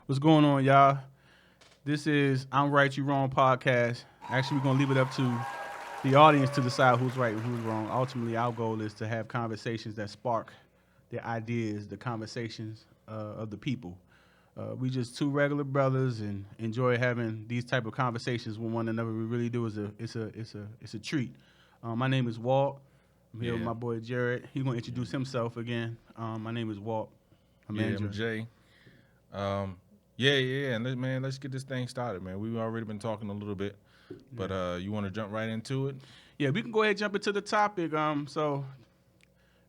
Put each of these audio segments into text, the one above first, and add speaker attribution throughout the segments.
Speaker 1: What's going on, y'all? This is I'm Right, You Wrong podcast. Actually, we're going to leave it up to the audience to decide who's right and who's wrong. Ultimately, our goal is to have conversations that spark the ideas, the conversations of the people. We just two regular brothers and enjoy having these type of conversations with one another. We really do. It's a treat. My name is Walt. I'm here with my boy Jared. He's going to introduce himself again. My name is Walt.
Speaker 2: I'm Jay. And let's get this thing started, man. We've already been talking a little bit, but you want to jump right into it?
Speaker 1: Yeah, we can go ahead and jump into the topic. So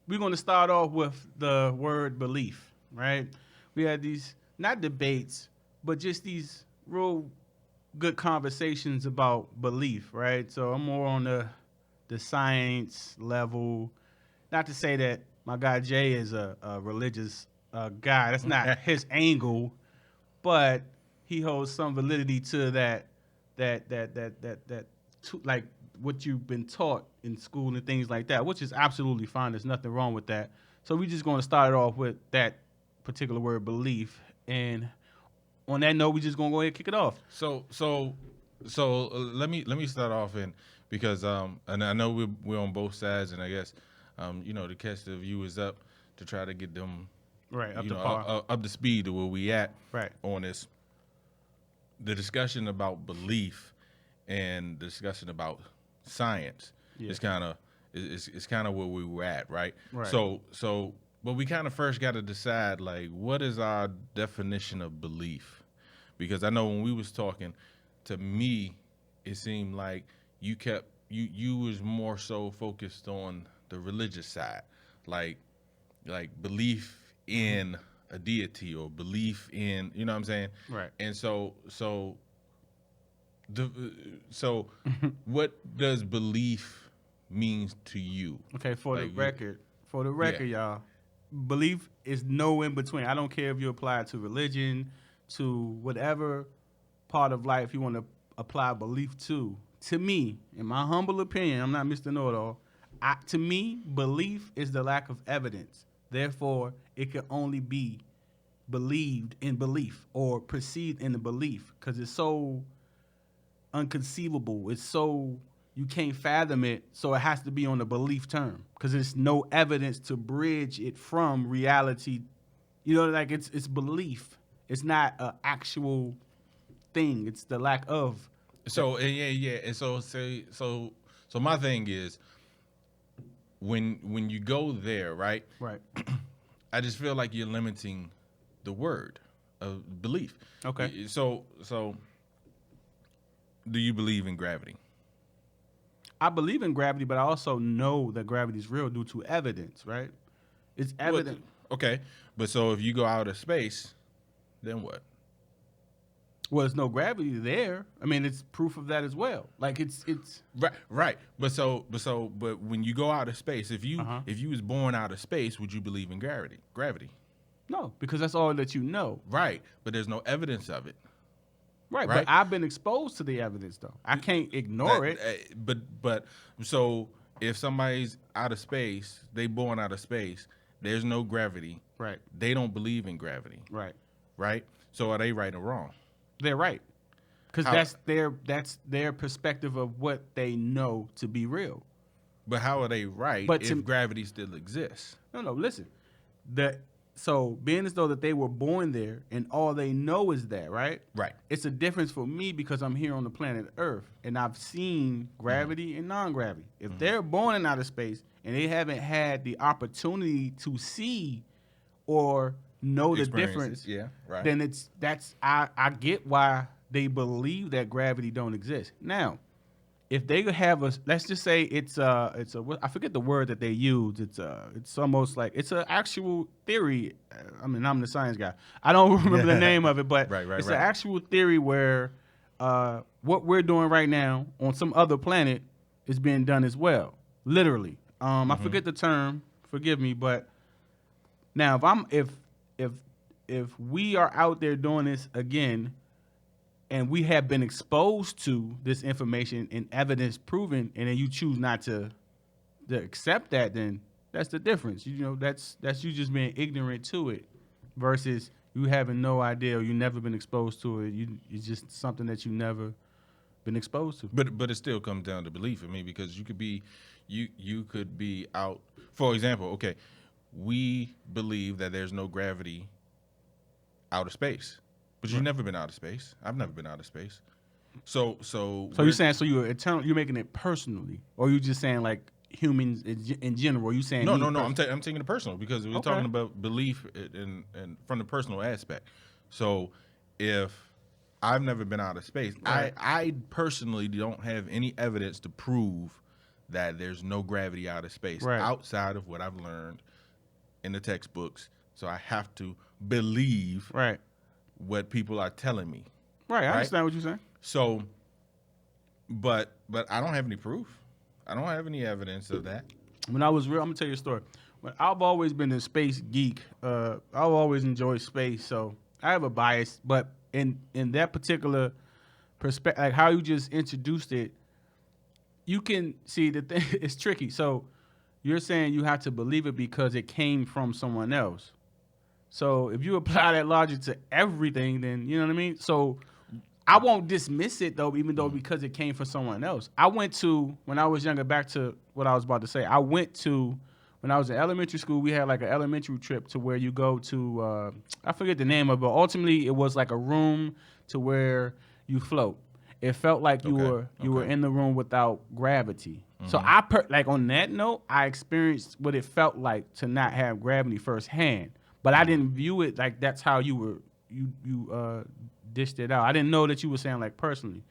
Speaker 1: we're going to start off with the word belief, right? We had these, not debates, but just these real good conversations about belief, right? So I'm more on the science level. Not to say that my guy Jay is a religious guy. That's not his angle, but he holds some validity to like what you've been taught in school and things like that, which is absolutely fine. There's nothing wrong with that. So we're just going to start it off with that particular word, belief. And on that note, we're just going to go ahead and kick it off.
Speaker 2: So let me start off because and I know we're on both sides, and I guess to catch the viewers up to try to get them
Speaker 1: right up
Speaker 2: up to speed to where we at
Speaker 1: right
Speaker 2: on this. The discussion about belief and the discussion about science is kind of where we were at, right?
Speaker 1: Right.
Speaker 2: So but we kind of first got to decide, like, what is our definition of belief? Because I know when we was talking, to me, it seemed like you was more so focused on the religious side, like belief in a deity or belief in, you know what I'm saying?
Speaker 1: Right.
Speaker 2: And so what does belief mean to you?
Speaker 1: Okay, for the record, y'all, belief is no in between. I don't care if you apply it to religion, to whatever part of life you want to apply belief to. To me, in my humble opinion, I'm not Mr. Know-It-All. To me, belief is the lack of evidence. Therefore, it can only be believed in belief or perceived in the belief because it's so unconceivable. It's so you can't fathom it, so it has to be on the belief term because there's no evidence to bridge it from reality. You know, like it's belief. It's not an actual thing. It's the lack of.
Speaker 2: So and so my thing is when you go there, right?
Speaker 1: Right.
Speaker 2: I just feel like you're limiting the word of belief.
Speaker 1: Okay.
Speaker 2: So do you believe in gravity?
Speaker 1: I believe in gravity, but I also know that gravity is real due to evidence, right? It's evident.
Speaker 2: Okay. But so if you go out of space, then what?
Speaker 1: Well, there's no gravity there. I mean, it's proof of that as well. Like it's
Speaker 2: right. But when you go out of space, if you was born out of space, would you believe in gravity?
Speaker 1: No, because that's all that you know.
Speaker 2: Right. But there's no evidence of it.
Speaker 1: Right. But I've been exposed to the evidence though. I can't ignore it.
Speaker 2: But so if somebody's out of space, they born out of space, there's no gravity.
Speaker 1: Right.
Speaker 2: They don't believe in gravity.
Speaker 1: Right.
Speaker 2: Right? So are they right or wrong?
Speaker 1: They're right. Because that's their perspective of what they know to be real.
Speaker 2: But how are they right if gravity still exists?
Speaker 1: No, listen. So being as though that they were born there and all they know is that, right?
Speaker 2: Right.
Speaker 1: It's a difference for me because I'm here on the planet Earth and I've seen gravity and non-gravity. If they're born in outer space and they haven't had the opportunity to see or know the difference, then I get why they believe that gravity don't exist. Now, if they have let's just say it's a I forget the word that they use. It's almost like it's an actual theory. I mean, I'm the science guy. I don't remember the name of it, but it's an actual theory where what we're doing right now on some other planet is being done as well. Literally, I forget the term. Forgive me, but now if we are out there doing this again, and we have been exposed to this information and evidence proven, and then you choose not to accept that, then that's the difference. You know, that's you just being ignorant to it versus you having no idea, or you never been exposed to it. It's just something that you never been exposed to.
Speaker 2: But it still comes down to belief. I mean, because you could be out. For example, okay, we believe that there's no gravity out of space, but you've never been out of space. I've never been out of space. So
Speaker 1: you're saying you're eternal. You're making it personally, or you just saying like humans in general? You saying
Speaker 2: no. I'm taking it personal because we're
Speaker 1: Okay.
Speaker 2: talking about belief and from the personal aspect. So if I've never been out of space,
Speaker 1: Right.
Speaker 2: I personally don't have any evidence to prove that there's no gravity out of space
Speaker 1: Right.
Speaker 2: outside of what I've learned in the textbooks. So I have to believe
Speaker 1: Right.
Speaker 2: what people are telling me.
Speaker 1: Right. I
Speaker 2: Right?
Speaker 1: understand what you're saying.
Speaker 2: So, but I don't have any proof. I don't have any evidence of that.
Speaker 1: When I was real, I'm gonna tell you a story. When I've always been a space geek. I've always enjoyed space, so I have a bias. But in that particular perspective, like how you just introduced it, you can see the thing. It's tricky. So you're saying you have to believe it because it came from someone else. So if you apply that logic to everything, then you know what I mean. So I won't dismiss it though, even though because it came from someone else. I went to, when I was younger, back to what I was about to say. I went to, when I was in elementary school, we had like an elementary trip to where you go to, I forget the name of it, but ultimately it was like a room to where you float. It felt like you were in the room without gravity. So like on that note, I experienced what it felt like to not have gravity firsthand. But I didn't view it like that's how you dished it out. I didn't know that you were saying like personally.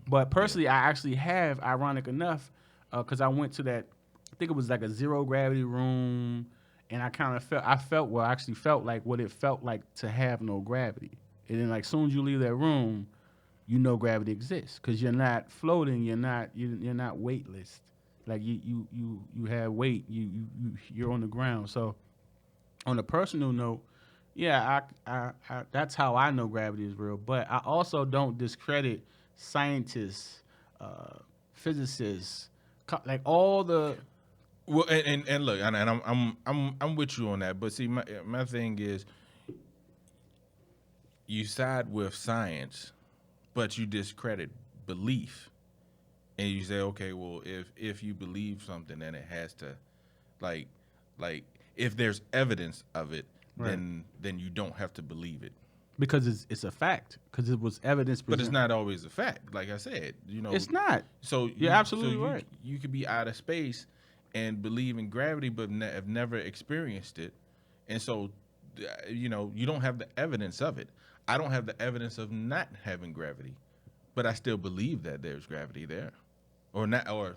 Speaker 1: But personally, I actually have, ironic enough, because I went to that, I think it was like a zero gravity room, and I actually felt like what it felt like to have no gravity. And then like soon as you leave that room, you know gravity exists because you're not floating, you're not weightless. Like you have weight, you're on the ground. So on a personal note, yeah, I that's how I know gravity is real. But I also don't discredit scientists, physicists, like all the.
Speaker 2: Well, and look, and I'm with you on that. But see, my thing is, you side with science, but you discredit belief, and you say, okay, well, if you believe something, then it has to, like if there's evidence of it.
Speaker 1: Right.
Speaker 2: Then you don't have to believe it
Speaker 1: Because it's a fact. Because it was evidence
Speaker 2: but
Speaker 1: presented.
Speaker 2: it's not always a fact. Like I said,
Speaker 1: It's not.
Speaker 2: So
Speaker 1: You're absolutely right.
Speaker 2: You could be out of space and believe in gravity, but have never experienced it, and so you don't have the evidence of it. I don't have the evidence of not having gravity, but I still believe that there's gravity there, or not, or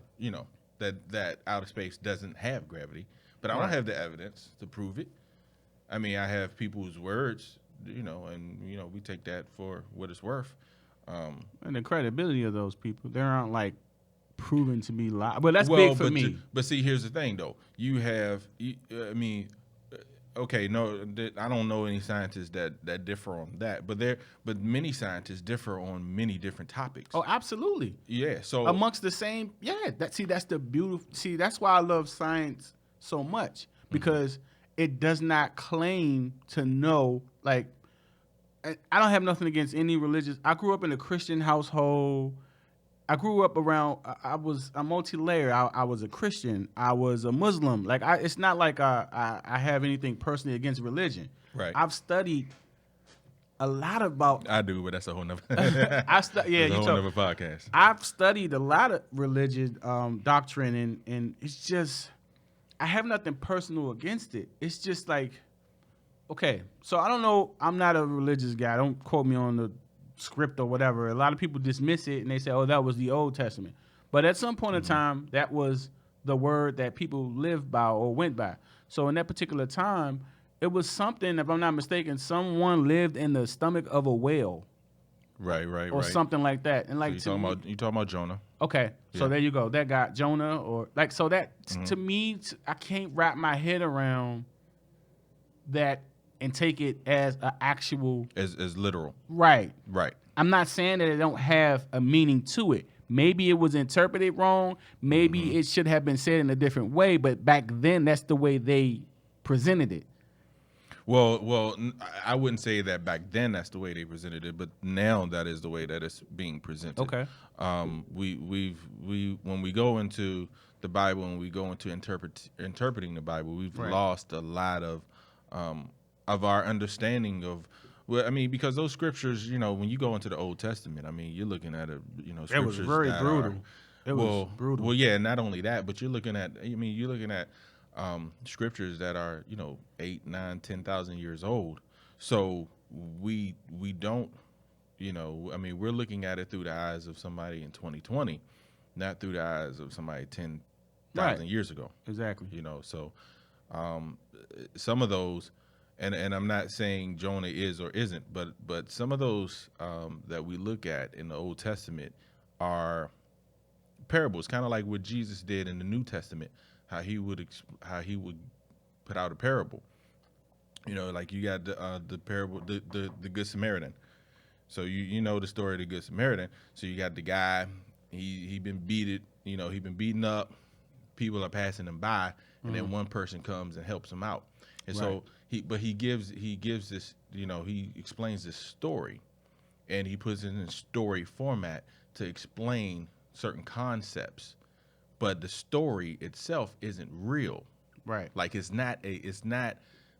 Speaker 2: that outer space doesn't have gravity, but I don't have the evidence to prove it. I mean, I have people's words, and we take that for what it's worth.
Speaker 1: And the credibility of those people, they aren't like proven to be lie. But that's big for me.
Speaker 2: But see, here's the thing, though. You have, okay, no, I don't know any scientists that differ on that, but many scientists differ on many different topics.
Speaker 1: Oh, absolutely.
Speaker 2: Yeah. So
Speaker 1: amongst the same, that's the beautiful. See, that's why I love science so much because it does not claim to know. Like, I don't have nothing against any religious. I grew up in a Christian household. I grew up around. I'm multi-layered. I was a Christian. I was a Muslim. Like, it's not like I have anything personally against religion.
Speaker 2: Right.
Speaker 1: I've studied a lot about.
Speaker 2: I do, but that's a whole nother.
Speaker 1: That's a whole
Speaker 2: nother podcast.
Speaker 1: I've studied a lot of religion doctrine, and it's just I have nothing personal against it. It's just like, okay, so I don't know. I'm not a religious guy. Don't quote me on the script or whatever. A lot of people dismiss it and they say, oh, that was the Old Testament. But at some point in time, that was the word that people lived by or went by. So in that particular time, it was something, if I'm not mistaken, someone lived in the stomach of a whale.
Speaker 2: Right.
Speaker 1: Or something like that. And like
Speaker 2: so you talking about Jonah.
Speaker 1: Okay, so there you go. That guy, Jonah, or like, so that to me, I can't wrap my head around that and take it as an actual.
Speaker 2: As literal.
Speaker 1: Right.
Speaker 2: Right.
Speaker 1: I'm not saying that it don't have a meaning to it. Maybe it was interpreted wrong. Maybe it should have been said in a different way. But back then, that's the way they presented it.
Speaker 2: I wouldn't say that back then that's the way they presented it, but now that is the way that it's being presented.
Speaker 1: Okay.
Speaker 2: We when we go into the Bible and we go into interpreting the Bible, we've
Speaker 1: Right.
Speaker 2: lost a lot of our understanding of. Well, I mean, because those scriptures, when you go into the Old Testament, I mean, you're looking at
Speaker 1: It was
Speaker 2: scriptures
Speaker 1: very
Speaker 2: that
Speaker 1: brutal.
Speaker 2: are
Speaker 1: It was brutal.
Speaker 2: well, yeah, not only that, but you're looking at scriptures that are 8, 9, 10,000 years old. So we don't, I mean, we're looking at it through the eyes of somebody in 2020, not through the eyes of somebody 10,000
Speaker 1: Right.
Speaker 2: years ago.
Speaker 1: Exactly.
Speaker 2: So some of those, and I'm not saying Jonah is or isn't, but some of those that we look at in the Old Testament are parables, kind of like what Jesus did in the New Testament, how he would put out a parable. Like you got the parable, the Good Samaritan. So you know the story of the Good Samaritan. So you got the guy, he been he been beaten up. People are passing him by, and then one person comes and helps him out. And so he gives this, he explains this story, and he puts it in a story format to explain certain concepts, but the story itself isn't real.
Speaker 1: Right.
Speaker 2: Like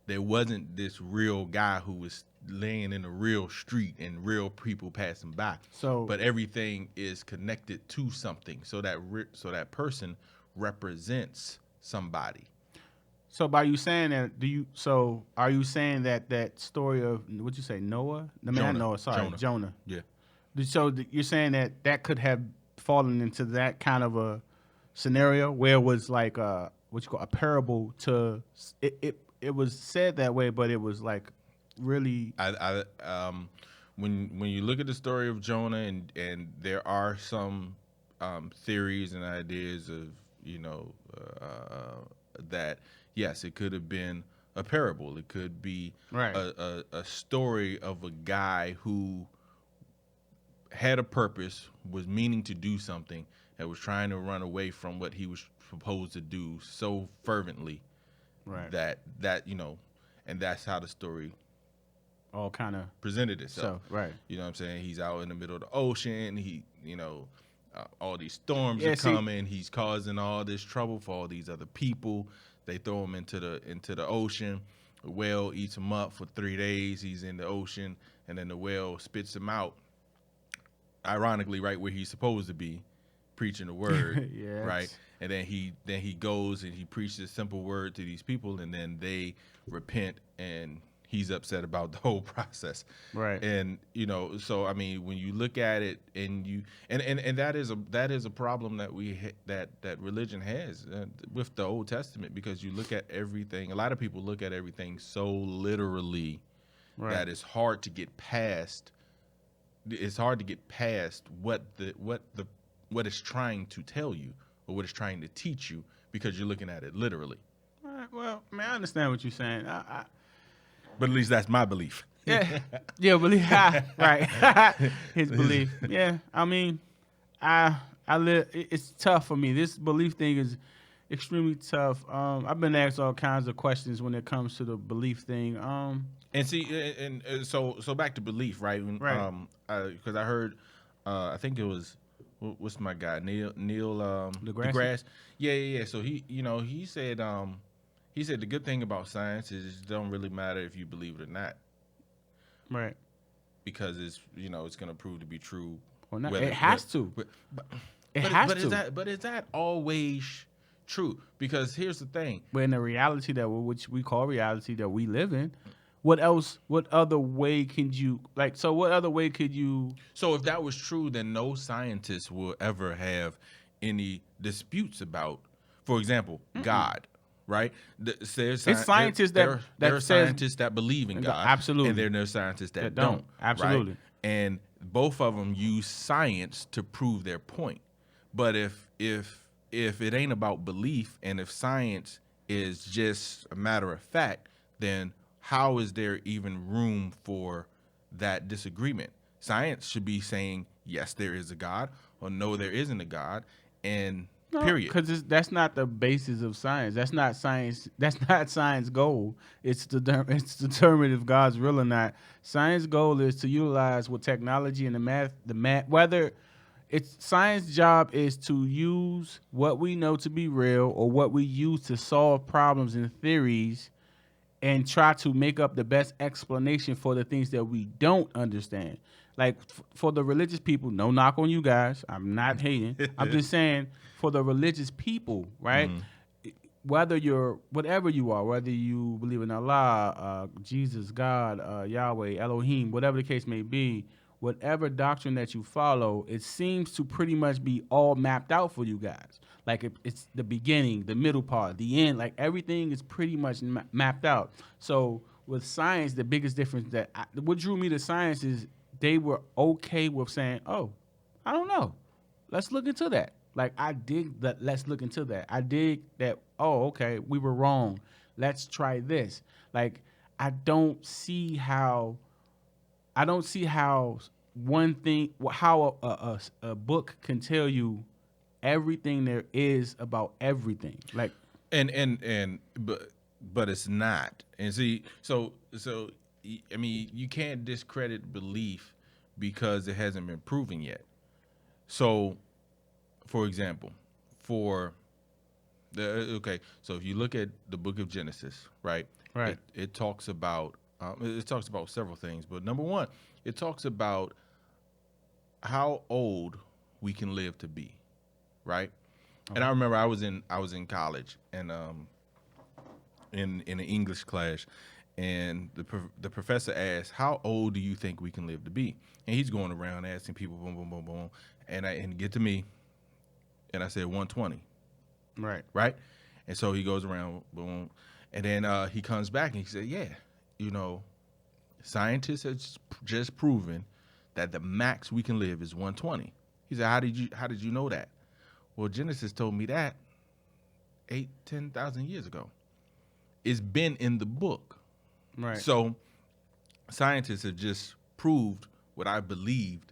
Speaker 2: there wasn't this real guy who was laying in a real street and real people passing by.
Speaker 1: So,
Speaker 2: but everything is connected to something. So that person represents somebody.
Speaker 1: so by you saying that, are you saying that story of what'd you say, Noah? The man
Speaker 2: Jonah.
Speaker 1: Noah. Sorry, Jonah.
Speaker 2: Yeah.
Speaker 1: So you're saying that could have fallen into that kind of a scenario where it was like what you call a parable to it was said that way, but it was like really
Speaker 2: when you look at the story of Jonah, and there are some theories and ideas of that yes, it could have been a parable. It could be
Speaker 1: right.
Speaker 2: a story of a guy who had a purpose, was meaning to do something, and was trying to run away from what he was supposed to do so fervently,
Speaker 1: Right.
Speaker 2: that and that's how the story
Speaker 1: all kind of
Speaker 2: presented itself.
Speaker 1: So, right.
Speaker 2: You know what I'm saying? He's out in the middle of the ocean. He, all these storms
Speaker 1: Yeah,
Speaker 2: are coming. He's causing all this trouble for all these other people. They throw him into the ocean. The whale eats him up for 3 days. He's in the ocean, and then the whale spits him out. Ironically, right where he's supposed to be, preaching the word,
Speaker 1: Yes.
Speaker 2: right? And then he goes and he preaches a simple word to these people, and then they repent, and he's upset about the whole process.
Speaker 1: Right.
Speaker 2: And so I mean, when you look at it, and that is a problem that that religion has with the Old Testament, because you look at everything. A lot of people look at everything so literally that it's hard to get past. It's hard to get past what it's trying to tell you or what it's trying to teach you, because you're looking at it literally.
Speaker 1: All right. Well, I mean, I understand what you're saying.
Speaker 2: But at least that's my belief.
Speaker 1: Yeah, belief. Right. His belief. Yeah, I mean, I live. It's tough for me. This belief thing is extremely tough. I've been asked all kinds of questions when it comes to the belief thing.
Speaker 2: And see, and so back to belief, right?
Speaker 1: Right.
Speaker 2: Because I heard, I think it was, what's my guy, Neil
Speaker 1: deGrasse.
Speaker 2: Yeah. So he said the good thing about science is it don't really matter if you believe it or not.
Speaker 1: Right.
Speaker 2: Because it's it's going to prove to be true.
Speaker 1: Or not. It has to.
Speaker 2: Is that always true? Because here's the thing.
Speaker 1: But in the reality which we call reality that we live in, what other way could you
Speaker 2: So if that was true, then no scientist will ever have any disputes about, for example, God. Right?
Speaker 1: It's scientists
Speaker 2: there are scientists that believe in God.
Speaker 1: Absolutely.
Speaker 2: And there are scientists that don't.
Speaker 1: Absolutely.
Speaker 2: Right? And both of them use science to prove their point. But if it ain't about belief, and if science is just a matter of fact, then how is there even room for that disagreement? Science should be saying, yes, there is a God, or no, there isn't a God. And Period.
Speaker 1: Because that's not the basis of science. That's not science. That's not science goal. It's determined if God's real or not. Science goal is to utilize what technology and the math. Whether it's science job is to use what we know to be real or what we use to solve problems and theories, and try to make up the best explanation for the things that we don't understand. Like for the religious people, no knock on you guys. I'm not hating. I'm just saying for the religious people, right? Whether you're whatever you are, whether you believe in Allah, Jesus, God, Yahweh, Elohim, whatever the case may be, whatever doctrine that you follow, it seems to pretty much be all mapped out for you guys. Like it's the beginning, the middle part, the end. Like everything is pretty much mapped out. So with science, the biggest difference what drew me to science is they were okay with saying, "Oh, I don't know. Let's look into that." Like I dig that. Let's look into that. I dig that. Oh, okay, we were wrong. Let's try this. Like I don't see how one thing, how a book can tell you everything there is about everything. Like
Speaker 2: but it's not. And see, so I mean, you can't discredit belief because it hasn't been proven yet. So, for example, so if you look at the book of Genesis, right?
Speaker 1: Right.
Speaker 2: It talks about several things, but number one, it talks about how old we can live to be, right? Okay. And I remember I was in college and in an English class, and the professor asked, "How old do you think we can live to be?" And he's going around asking people, boom, boom, boom, boom, and get to me, and I said 120. Right. And so he goes around, boom, and then he comes back and he said, "Yeah, scientists have just proven that the max we can live is 120." He said, "How did you know that?" Well, Genesis told me that 10,000 years ago. It's been in the book.
Speaker 1: Right.
Speaker 2: So scientists have just proved what I believed.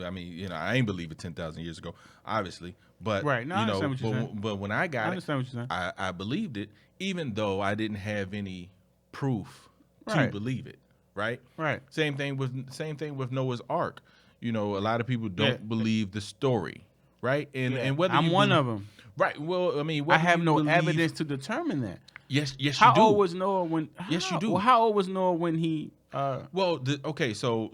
Speaker 2: I mean, I ain't believe it 10,000 years ago, obviously. But
Speaker 1: right. No, I understand what you're saying.
Speaker 2: But when I got
Speaker 1: what you're saying.
Speaker 2: I believed it, even though I didn't have any proof to believe it. Right.
Speaker 1: Right.
Speaker 2: Same thing with Noah's Ark. A lot of people don't believe the story. Right. And whether
Speaker 1: I'm one of them.
Speaker 2: Right. Well, I mean,
Speaker 1: I have no evidence to determine that.
Speaker 2: Yes, you do.
Speaker 1: How old was Noah when?
Speaker 2: Yes, you do.
Speaker 1: Well, how old was Noah when he?
Speaker 2: So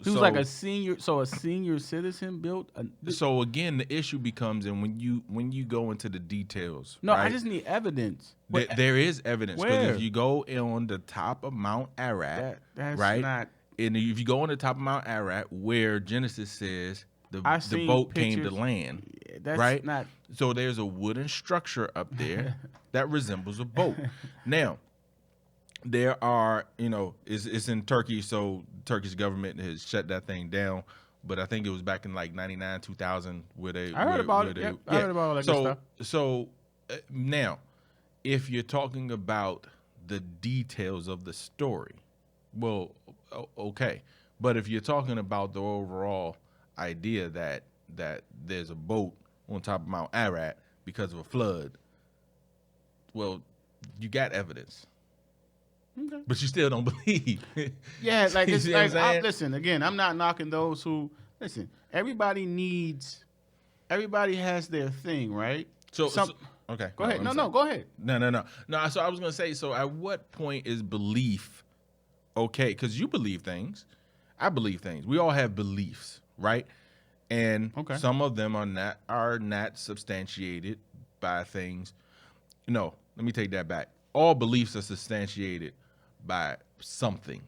Speaker 1: he was like a senior. So a senior citizen built.
Speaker 2: So again, the issue becomes, and when you go into the details.
Speaker 1: No,
Speaker 2: right,
Speaker 1: I just need evidence.
Speaker 2: There is evidence, because
Speaker 1: where?
Speaker 2: if you go on the top of Mount Ararat,
Speaker 1: that's
Speaker 2: right,
Speaker 1: not.
Speaker 2: And if you go on the top of Mount Ararat, where Genesis says the boat came to land,
Speaker 1: that's
Speaker 2: right?
Speaker 1: Not.
Speaker 2: So there's a wooden structure up there that resembles a boat. Now, there are, it's in Turkey, so Turkish government has shut that thing down. But I think it was back in like 99, 2000 where they.
Speaker 1: I heard about it. Yep, I heard about all that good stuff.
Speaker 2: So now, if you're talking about the details of the story, well, okay. But if you're talking about the overall idea that there's a boat on top of Mount Ararat because of a flood, well, you got evidence. Okay. But you still don't believe.
Speaker 1: Yeah, like it's like listen, again, I'm not knocking those who listen. Everybody has their thing, right?
Speaker 2: Okay.
Speaker 1: Go ahead. No, go ahead.
Speaker 2: No. So I was gonna say, so at what point is belief okay? Because you believe things. I believe things. We all have beliefs, right? And some of them are not substantiated by things. No, let me take that back. All beliefs are substantiated by something,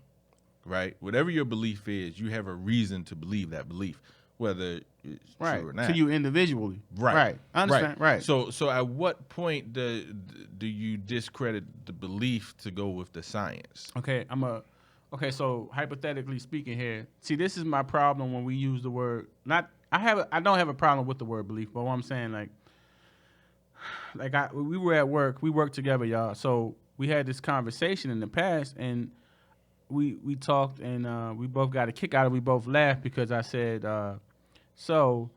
Speaker 2: right? Whatever your belief is, you have a reason to believe that belief, whether it's true or not.
Speaker 1: To you individually.
Speaker 2: Right.
Speaker 1: I understand. Right.
Speaker 2: So at what point do you discredit the belief to go with the science?
Speaker 1: Okay, so hypothetically speaking here, see, this is my problem when we use the word. I don't have a problem with the word belief, but what I'm saying, we were at work, we worked together, y'all. So we had this conversation in the past, and we talked, and we both got a kick out of it. We both laughed because I said, so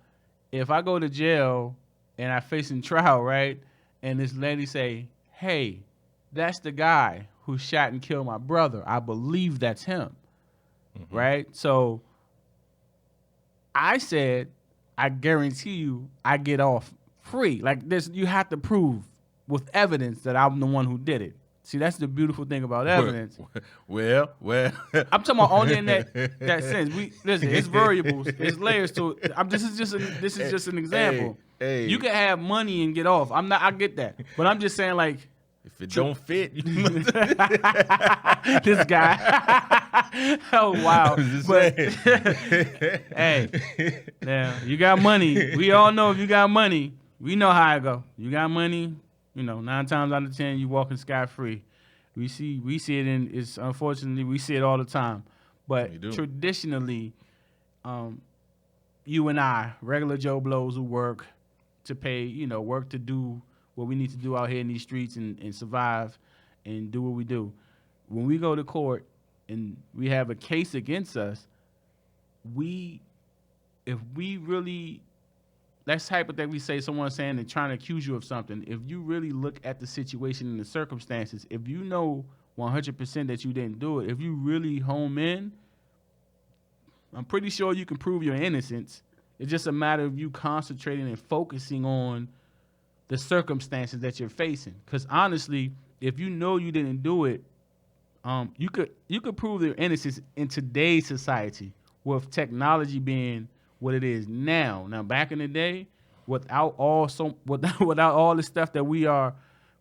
Speaker 1: if I go to jail and I facing trial, right? And this lady say, hey, that's the guy who shot and killed my brother. I believe that's him, right? So I said, I guarantee you I get off free. Like this, you have to prove with evidence that I'm the one who did it. See, that's the beautiful thing about evidence.
Speaker 2: Well.
Speaker 1: I'm talking about only in that sense. Listen, it's variables, it's layers to it. This is just an example.
Speaker 2: Hey.
Speaker 1: You can have money and get off. I get that, but I'm just saying, like,
Speaker 2: if it don't fit, you
Speaker 1: this guy. Oh wow! But hey, now you got money. We all know if you got money, we know how it go. You got money, 9 times out of 10 you walking scot free. We see it it's unfortunately we see it all the time. But traditionally, you and I, regular Joe Blows who work to pay, work to do what we need to do out here in these streets and survive and do what we do. When we go to court and we have a case against us, if we really, let's hypothetically say someone's saying they're trying to accuse you of something. If you really look at the situation and the circumstances, if you know 100% that you didn't do it, if you really home in, I'm pretty sure you can prove your innocence. It's just a matter of you concentrating and focusing on the circumstances that you're facing. Because honestly, if you know you didn't do it, you could prove their innocence in today's society with technology being what it is now. Now, back in the day, without all the stuff that we are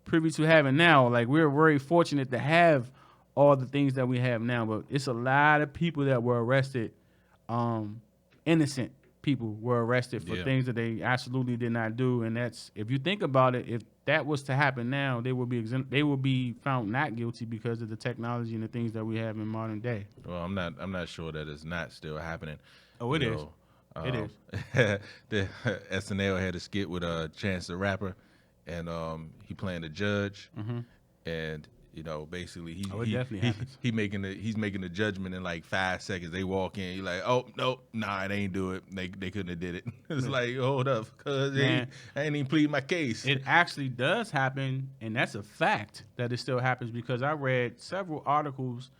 Speaker 1: privy to having now, like we're very fortunate to have all the things that we have now. But it's a lot of people that were arrested, innocent people were arrested for things that they absolutely did not do. And that's, if you think about it, if that was to happen now, they will be found not guilty because of the technology and the things that we have in modern day.
Speaker 2: Well, I'm not sure that it's not still happening.
Speaker 1: Oh, it is. It is.
Speaker 2: The SNL had a skit with Chance the Rapper, and he playing the judge, and basically he's making the judgment in like 5 seconds. They walk in, you're like, oh no, nah, they ain't do it. They couldn't have did it. It's like, hold up, cause I ain't even plead my case.
Speaker 1: It actually does happen, and that's a fact that it still happens because I read several articles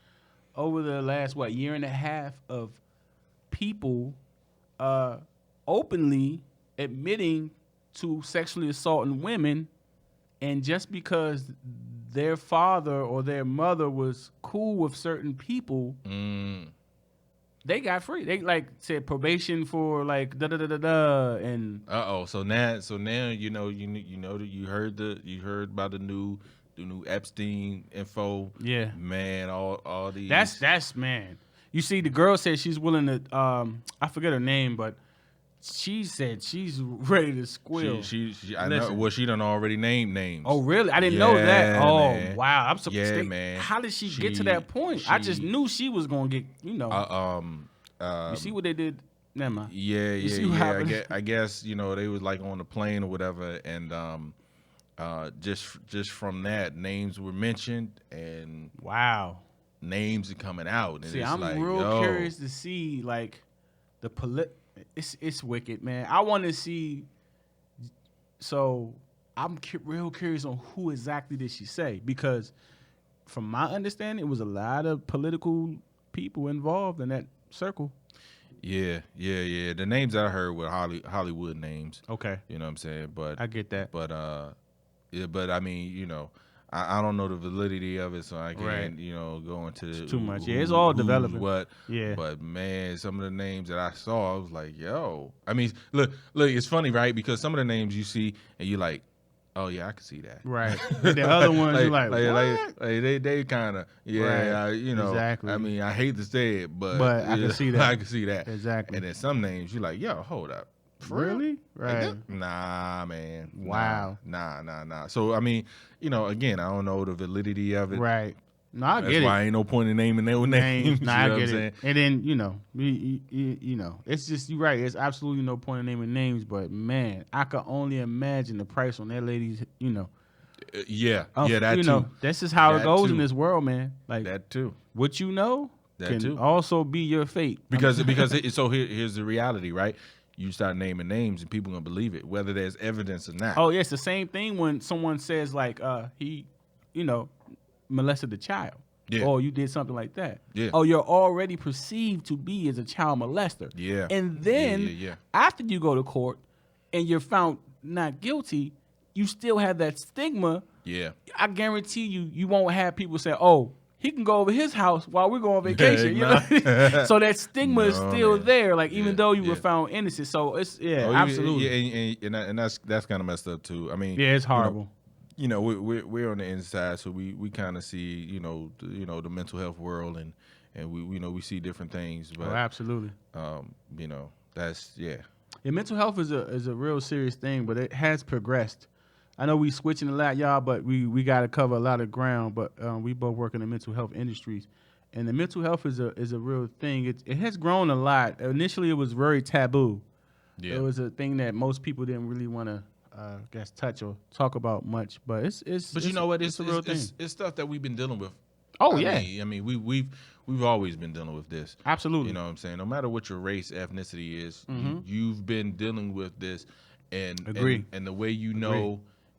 Speaker 1: over the last year and a half of people openly admitting to sexually assaulting women, and just because their father or their mother was cool with certain people, they got free. They said probation for and
Speaker 2: so now you heard about the new Epstein info.
Speaker 1: Yeah,
Speaker 2: man, all these.
Speaker 1: That's man. You see, the girl said she's willing to. I forget her name, but she said she's ready to squeal.
Speaker 2: I know. Well, she done already named names.
Speaker 1: Oh, really? I didn't know that. Oh,
Speaker 2: man.
Speaker 1: wow. I'm surprised.
Speaker 2: Yeah, man.
Speaker 1: How did she get to that point? I just knew she was gonna get. You see what they did? Never mind.
Speaker 2: Yeah. I guess they was like on the plane or whatever, and just from that, names were mentioned, and
Speaker 1: wow, names
Speaker 2: are coming out. And
Speaker 1: see, I'm real curious to see the It's wicked, man. I want to see. So I'm real curious on who exactly did she say, because from my understanding, it was a lot of political people involved in that circle.
Speaker 2: Yeah. The names I heard were Hollywood names.
Speaker 1: Okay.
Speaker 2: You know what I'm saying? But
Speaker 1: I get that.
Speaker 2: But but I mean, I don't know the validity of it, so I can't, go into
Speaker 1: it's too much. Yeah, it's all developing.
Speaker 2: But man, some of the names that I saw, I was like, yo. I mean, look, it's funny, right? Because some of the names you see and you're like, oh yeah, I can see that.
Speaker 1: Right. The other ones you're like, what?
Speaker 2: They kind of, right.
Speaker 1: Exactly.
Speaker 2: I mean, I hate to say it, but
Speaker 1: I can see that.
Speaker 2: I can see that.
Speaker 1: Exactly.
Speaker 2: And then some names you're like, yo, hold up.
Speaker 1: Really? Right.
Speaker 2: Nah, man.
Speaker 1: Wow.
Speaker 2: Nah. So I mean, again, I don't know the validity of it.
Speaker 1: Right. No, I get it.
Speaker 2: That's why ain't no point in naming their names.
Speaker 1: Nah, I get it. And then it's just, you're right. There's absolutely no point in naming names, but man, I could only imagine the price on that lady's.
Speaker 2: Yeah, that too.
Speaker 1: This is how it goes in this world, man. Like
Speaker 2: that too.
Speaker 1: What you know
Speaker 2: that
Speaker 1: can
Speaker 2: too.
Speaker 1: also be your fate.
Speaker 2: Because so here's the reality, right? you start naming names and people gonna believe it, whether there's evidence or not.
Speaker 1: Oh, yeah, it's the same thing when someone says like he, molested a child.
Speaker 2: Yeah.
Speaker 1: Or you did something like that.
Speaker 2: Yeah.
Speaker 1: Oh, you're already perceived to be as a child molester.
Speaker 2: Yeah.
Speaker 1: And then after you go to court and you're found not guilty, you still have that stigma.
Speaker 2: Yeah.
Speaker 1: I guarantee you won't have people say, "Oh, he can go over his house while we're going on vacation." So that stigma is still there, like even though you were found innocent. So it's absolutely.
Speaker 2: And that's kind of messed up too. I mean,
Speaker 1: it's horrible.
Speaker 2: We're on the inside, so we kind of see the mental health world, and we see different things. But
Speaker 1: absolutely.
Speaker 2: That's
Speaker 1: Yeah, mental health is a real serious thing, but it has progressed. I know we switching a lot, y'all, but we got to cover a lot of ground. But we both work in the mental health industries, and the mental health is a real thing. It has grown a lot. Initially, it was very taboo. Yeah. It was a thing that most people didn't really want to touch or talk about much, but it's
Speaker 2: you know what? It's
Speaker 1: a real thing.
Speaker 2: It's stuff that we've been dealing with.
Speaker 1: Oh,
Speaker 2: I mean, we've always been dealing with this.
Speaker 1: Absolutely.
Speaker 2: You know what I'm saying? No matter what your race, ethnicity is, you've been dealing with this, and the way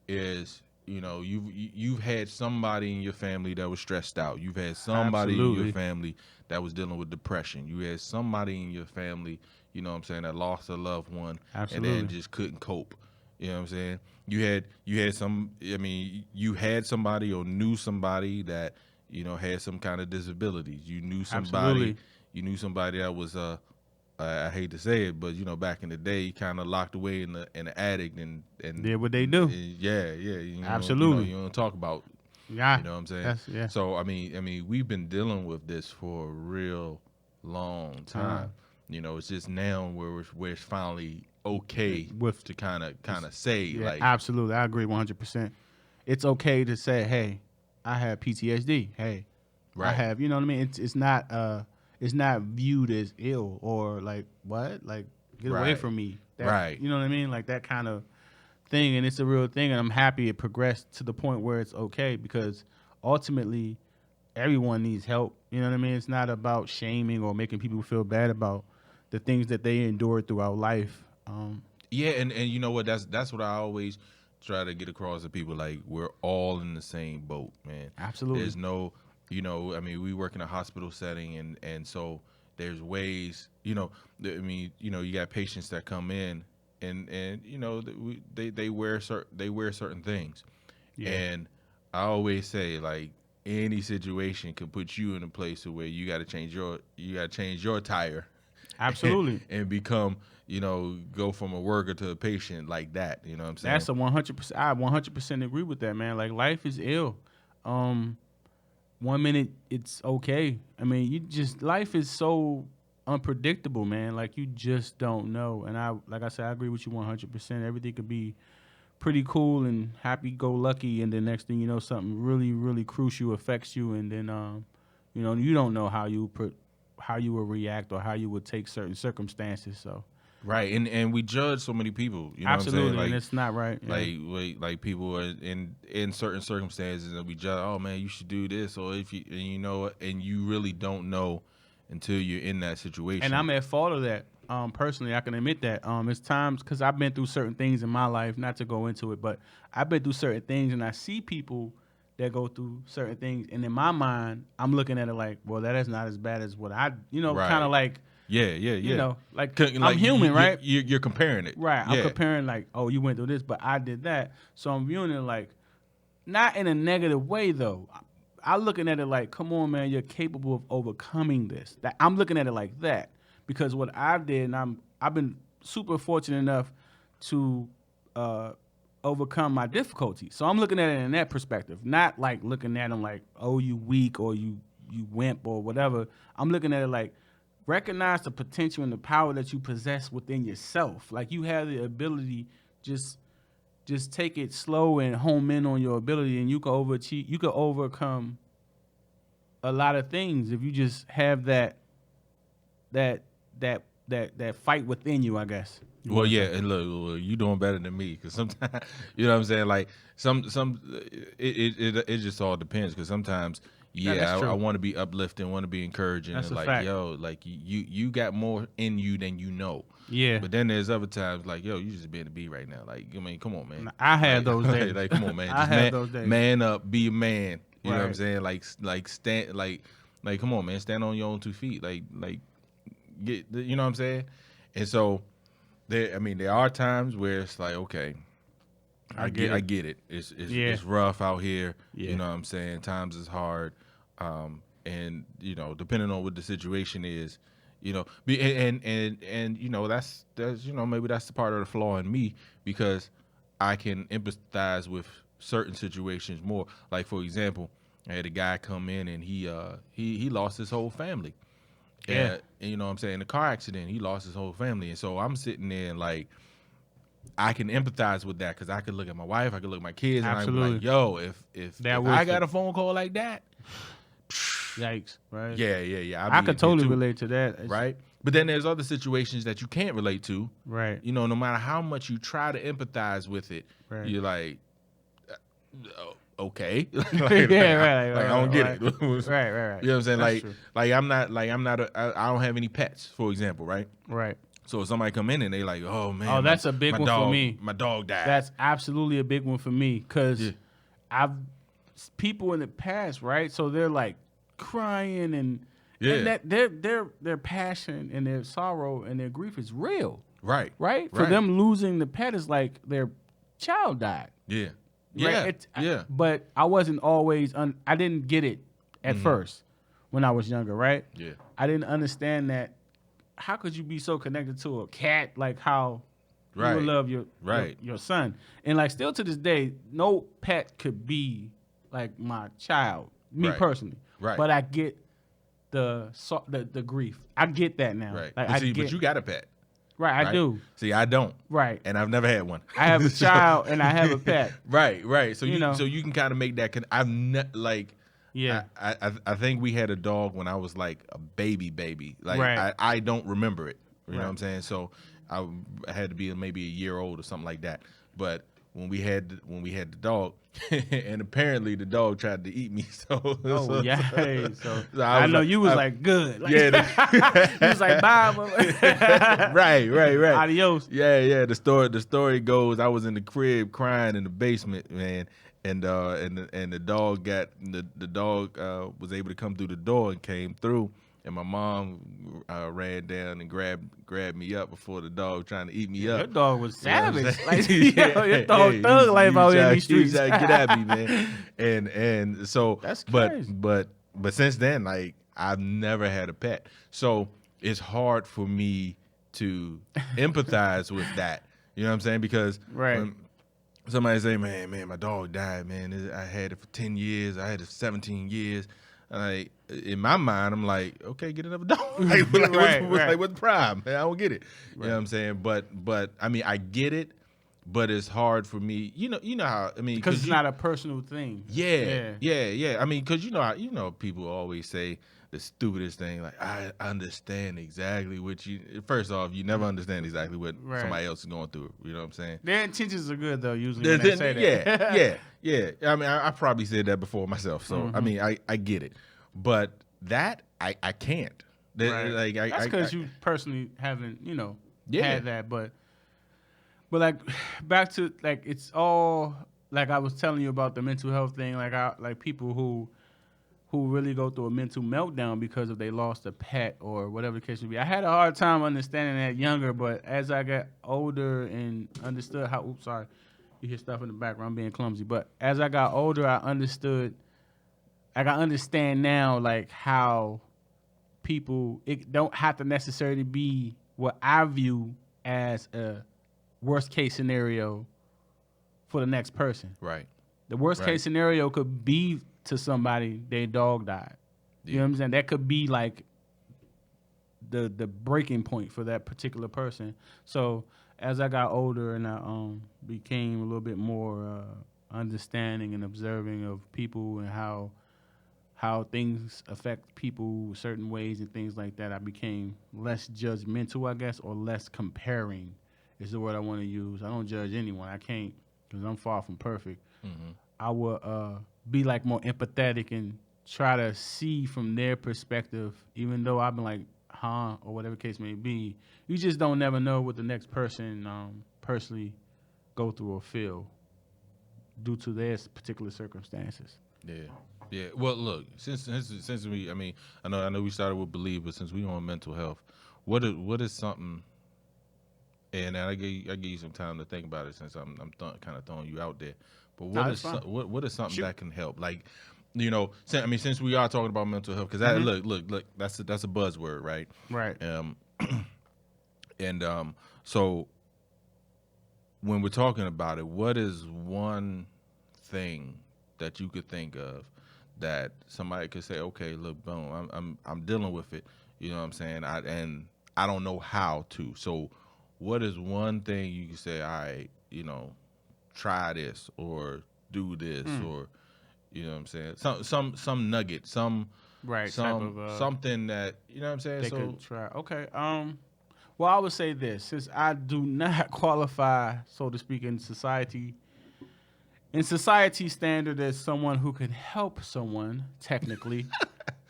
Speaker 2: is you've had somebody in your family that was stressed out. You've had somebody in your family that was dealing with depression. You had somebody in your family, that lost a loved one and then just couldn't cope. You know what I'm saying? You had somebody or knew somebody that, had some kind of disabilities. You knew somebody that was I hate to say it, but back in the day, kind of locked away in the attic and
Speaker 1: did what they do.
Speaker 2: Absolutely. You don't talk about.
Speaker 1: Yeah.
Speaker 2: You know what I'm saying? So I mean, we've been dealing with this for a real long time. It's just now where it's finally okay to kind of say like.
Speaker 1: Absolutely, I agree 100%. It's okay to say, hey, I have PTSD. Hey, I have. You know what I mean? It's not viewed as ill or like what? Like get away from me. Right. You know what I mean? Like that kind of thing, and it's a real thing. And I'm happy it progressed to the point where it's okay because ultimately everyone needs help. You know what I mean? It's not about shaming or making people feel bad about the things that they endured throughout life.
Speaker 2: And you know what? That's what I always try to get across to people. Like we're all in the same boat, man.
Speaker 1: Absolutely.
Speaker 2: There's no, we work in a hospital setting, and so there's ways, you got patients that come in, and they wear certain things, and I always say like any situation can put you in a place where you got to change your tire.
Speaker 1: Absolutely.
Speaker 2: And become, go from a worker to a patient like that. You know what I'm saying?
Speaker 1: That's a 100%. I 100% agree with that, man. Like life is ill. 1 minute it's okay. I mean, life is so unpredictable, man. Like you just don't know. And like I said, I agree with you 100%. Everything could be pretty cool and happy-go-lucky, and then next thing you know, something really, really crucial affects you, and then you don't know how you will react or how you would take certain circumstances. So
Speaker 2: right, and we judge so many people. You know
Speaker 1: absolutely,
Speaker 2: what I'm saying? Like,
Speaker 1: and it's not right.
Speaker 2: Like people are in certain circumstances, and we judge. Oh man, you should do this, or if you and you really don't know until you're in that situation.
Speaker 1: And I'm at fault of that. Personally, I can admit that. It's times because I've been through certain things in my life. Not to go into it, but I've been through certain things, and I see people that go through certain things, and in my mind, I'm looking at it like, well, that is not as bad as what I, kind of like, I'm human, right?
Speaker 2: You're comparing it,
Speaker 1: right? I'm comparing like, oh, you went through this, but I did that, so I'm viewing it like, not in a negative way though. I'm looking at it like, come on, man, you're capable of overcoming this. That I'm looking at it like that because what I did, and I've been super fortunate enough to overcome my difficulties. So I'm looking at it in that perspective, not like looking at them like, oh, you weak or you wimp or whatever. I'm looking at it like, recognize the potential and the power that you possess within yourself. Like you have the ability, just take it slow and home in on your ability, and you can overachieve. You can overcome a lot of things if you just have that fight within you, I guess.
Speaker 2: Well, yeah, and look, you doing better than me because sometimes, you know what I'm saying? Like it just all depends because sometimes, yeah,
Speaker 1: true.
Speaker 2: I want to be uplifting, want to be encouraging,
Speaker 1: That's
Speaker 2: and
Speaker 1: a
Speaker 2: like,
Speaker 1: fact.
Speaker 2: yo, like you got more in you than you know.
Speaker 1: Yeah.
Speaker 2: But then there's other times like, yo, you just being a B right now. Like, I mean, come on, man.
Speaker 1: I had
Speaker 2: like,
Speaker 1: those days.
Speaker 2: like, come on, man.
Speaker 1: I
Speaker 2: Just
Speaker 1: had those days.
Speaker 2: man up, be a man. You know what I'm
Speaker 1: Right.
Speaker 2: saying? Like stand, like, come on, man. Stand on your own 2 feet. Like, get, you know what I'm saying? And so, there are times where it's like, okay, I get it. It's rough out here.
Speaker 1: Yeah.
Speaker 2: You know what I'm saying? Times is hard. And depending on what the situation is, and that's maybe that's the part of the flaw in me, because I can empathize with certain situations more. Like, for example, I had a guy come in and he lost his whole family.
Speaker 1: Yeah.
Speaker 2: And you know what I'm saying? In a car accident, he lost his whole family. And so I'm sitting there and like, I can empathize with that, because I could look at my wife, I could look at my kids,
Speaker 1: Absolutely.
Speaker 2: and I'm like, yo, if I got a phone call like that,
Speaker 1: yikes, right?
Speaker 2: yeah.
Speaker 1: I could totally relate to that.
Speaker 2: Right? But then there's other situations that you can't relate to.
Speaker 1: Right.
Speaker 2: No matter how much you try to empathize with it,
Speaker 1: Right.
Speaker 2: you're like, okay.
Speaker 1: Yeah, right.
Speaker 2: Like, I don't get it.
Speaker 1: Right.
Speaker 2: You know what I'm saying?
Speaker 1: That's true.
Speaker 2: I don't have any pets, for example, right?
Speaker 1: Right.
Speaker 2: So if somebody come in and they like, oh man,
Speaker 1: Oh, that's a big one for me.
Speaker 2: My dog died.
Speaker 1: That's absolutely a big one for me, because I've people in the past, right? So they're like crying and that their passion and their sorrow and their grief is real,
Speaker 2: right.
Speaker 1: For them losing the pet is like their child died.
Speaker 2: Yeah.
Speaker 1: Right?
Speaker 2: Yeah.
Speaker 1: But I wasn't always I didn't get it at first when I was younger, right?
Speaker 2: Yeah.
Speaker 1: I didn't understand that. How could you be so connected to a cat, like how you would love your son? And like still to this day, no pet could be like my child, me personally.
Speaker 2: Right.
Speaker 1: But I get the grief. I get that now.
Speaker 2: Right.
Speaker 1: Like,
Speaker 2: but you got a pet.
Speaker 1: Right, I do.
Speaker 2: See, I don't.
Speaker 1: Right.
Speaker 2: And I've never had one.
Speaker 1: I have a child and I have a pet.
Speaker 2: Right. So
Speaker 1: so
Speaker 2: you can kind of make that. I've like.
Speaker 1: Yeah.
Speaker 2: I think we had a dog when I was like a baby. Like I don't remember it. You know what I'm saying? So I had to be maybe a year old or something like that. But when we had the dog, and apparently the dog tried to eat me. So
Speaker 1: I know you was like good. Like, you was like bye.
Speaker 2: right.
Speaker 1: Adios.
Speaker 2: Yeah. The story goes, I was in the crib crying in the basement, man. And the dog was able to come through the door and came through, and my mom ran down and grabbed me up before the dog trying to eat me up.
Speaker 1: Your dog was savage.
Speaker 2: Your
Speaker 1: dog thug life out in these streets.
Speaker 2: Get at me, man. And so
Speaker 1: that's crazy.
Speaker 2: But since then, like, I've never had a pet, so it's hard for me to empathize with that. You know what I'm saying? Because somebody say, man, my dog died, man. I had it for 10 years. I had it for 17 years. Like, in my mind, I'm like, okay, get another dog. What's the problem? Man, I don't get it. You know what I'm saying? But I mean, I get it, but it's hard for me. You know how, I mean,
Speaker 1: because it's not a personal thing.
Speaker 2: Yeah. I mean, because you know, people always say the stupidest thing, like, I understand exactly what you. First off, you never understand exactly what somebody else is going through. You know what I'm saying?
Speaker 1: Their intentions are good though. Usually, when they say that.
Speaker 2: Yeah. I mean, I probably said that before myself. So I mean, I get it, but that I can't. Like,
Speaker 1: that's because you personally haven't, had that. But like back to like it's all like I was telling you about the mental health thing. Like people who really go through a mental meltdown because of they lost a pet or whatever the case may be. I had a hard time understanding that younger, but as I got older and understood how, you hear stuff in the background, I'm being clumsy. But as I got older, I understood, like I understand now, like how people, it don't have to necessarily be what I view as a worst case scenario for the next person.
Speaker 2: Right.
Speaker 1: The worst case scenario could be to somebody, their dog died. You know what I'm saying? That could be like the breaking point for that particular person. So as I got older and I became a little bit more understanding and observing of people and how things affect people certain ways and things like that, I became less judgmental, I guess, or less comparing is the word I want to use. I don't judge anyone. I can't, because I'm far from perfect. I would be like more empathetic and try to see from their perspective, even though I've been like, huh, or whatever case may be. You just don't never know what the next person personally go through or feel due to their particular circumstances.
Speaker 2: Yeah. Yeah. Well, look, since we, I mean, I know we started with belief, but since we on mental health, what is something? And I give you some time to think about it since I'm kind of throwing you out there. But what is something that can help? Like, you know, since we are talking about mental health, because look, that's a buzzword, right?
Speaker 1: Right.
Speaker 2: So when we're talking about it, what is one thing that you could think of that somebody could say, okay, look, boom, I'm dealing with it. You know what I'm saying? I don't know how to. So what is one thing you can say, all right, you know, try this or do this or, you know what I'm saying? Some nugget, something that, you know what I'm saying?
Speaker 1: They could try. Okay. Well, I would say this, since I do not qualify, so to speak, in society standard as someone who can help someone, technically.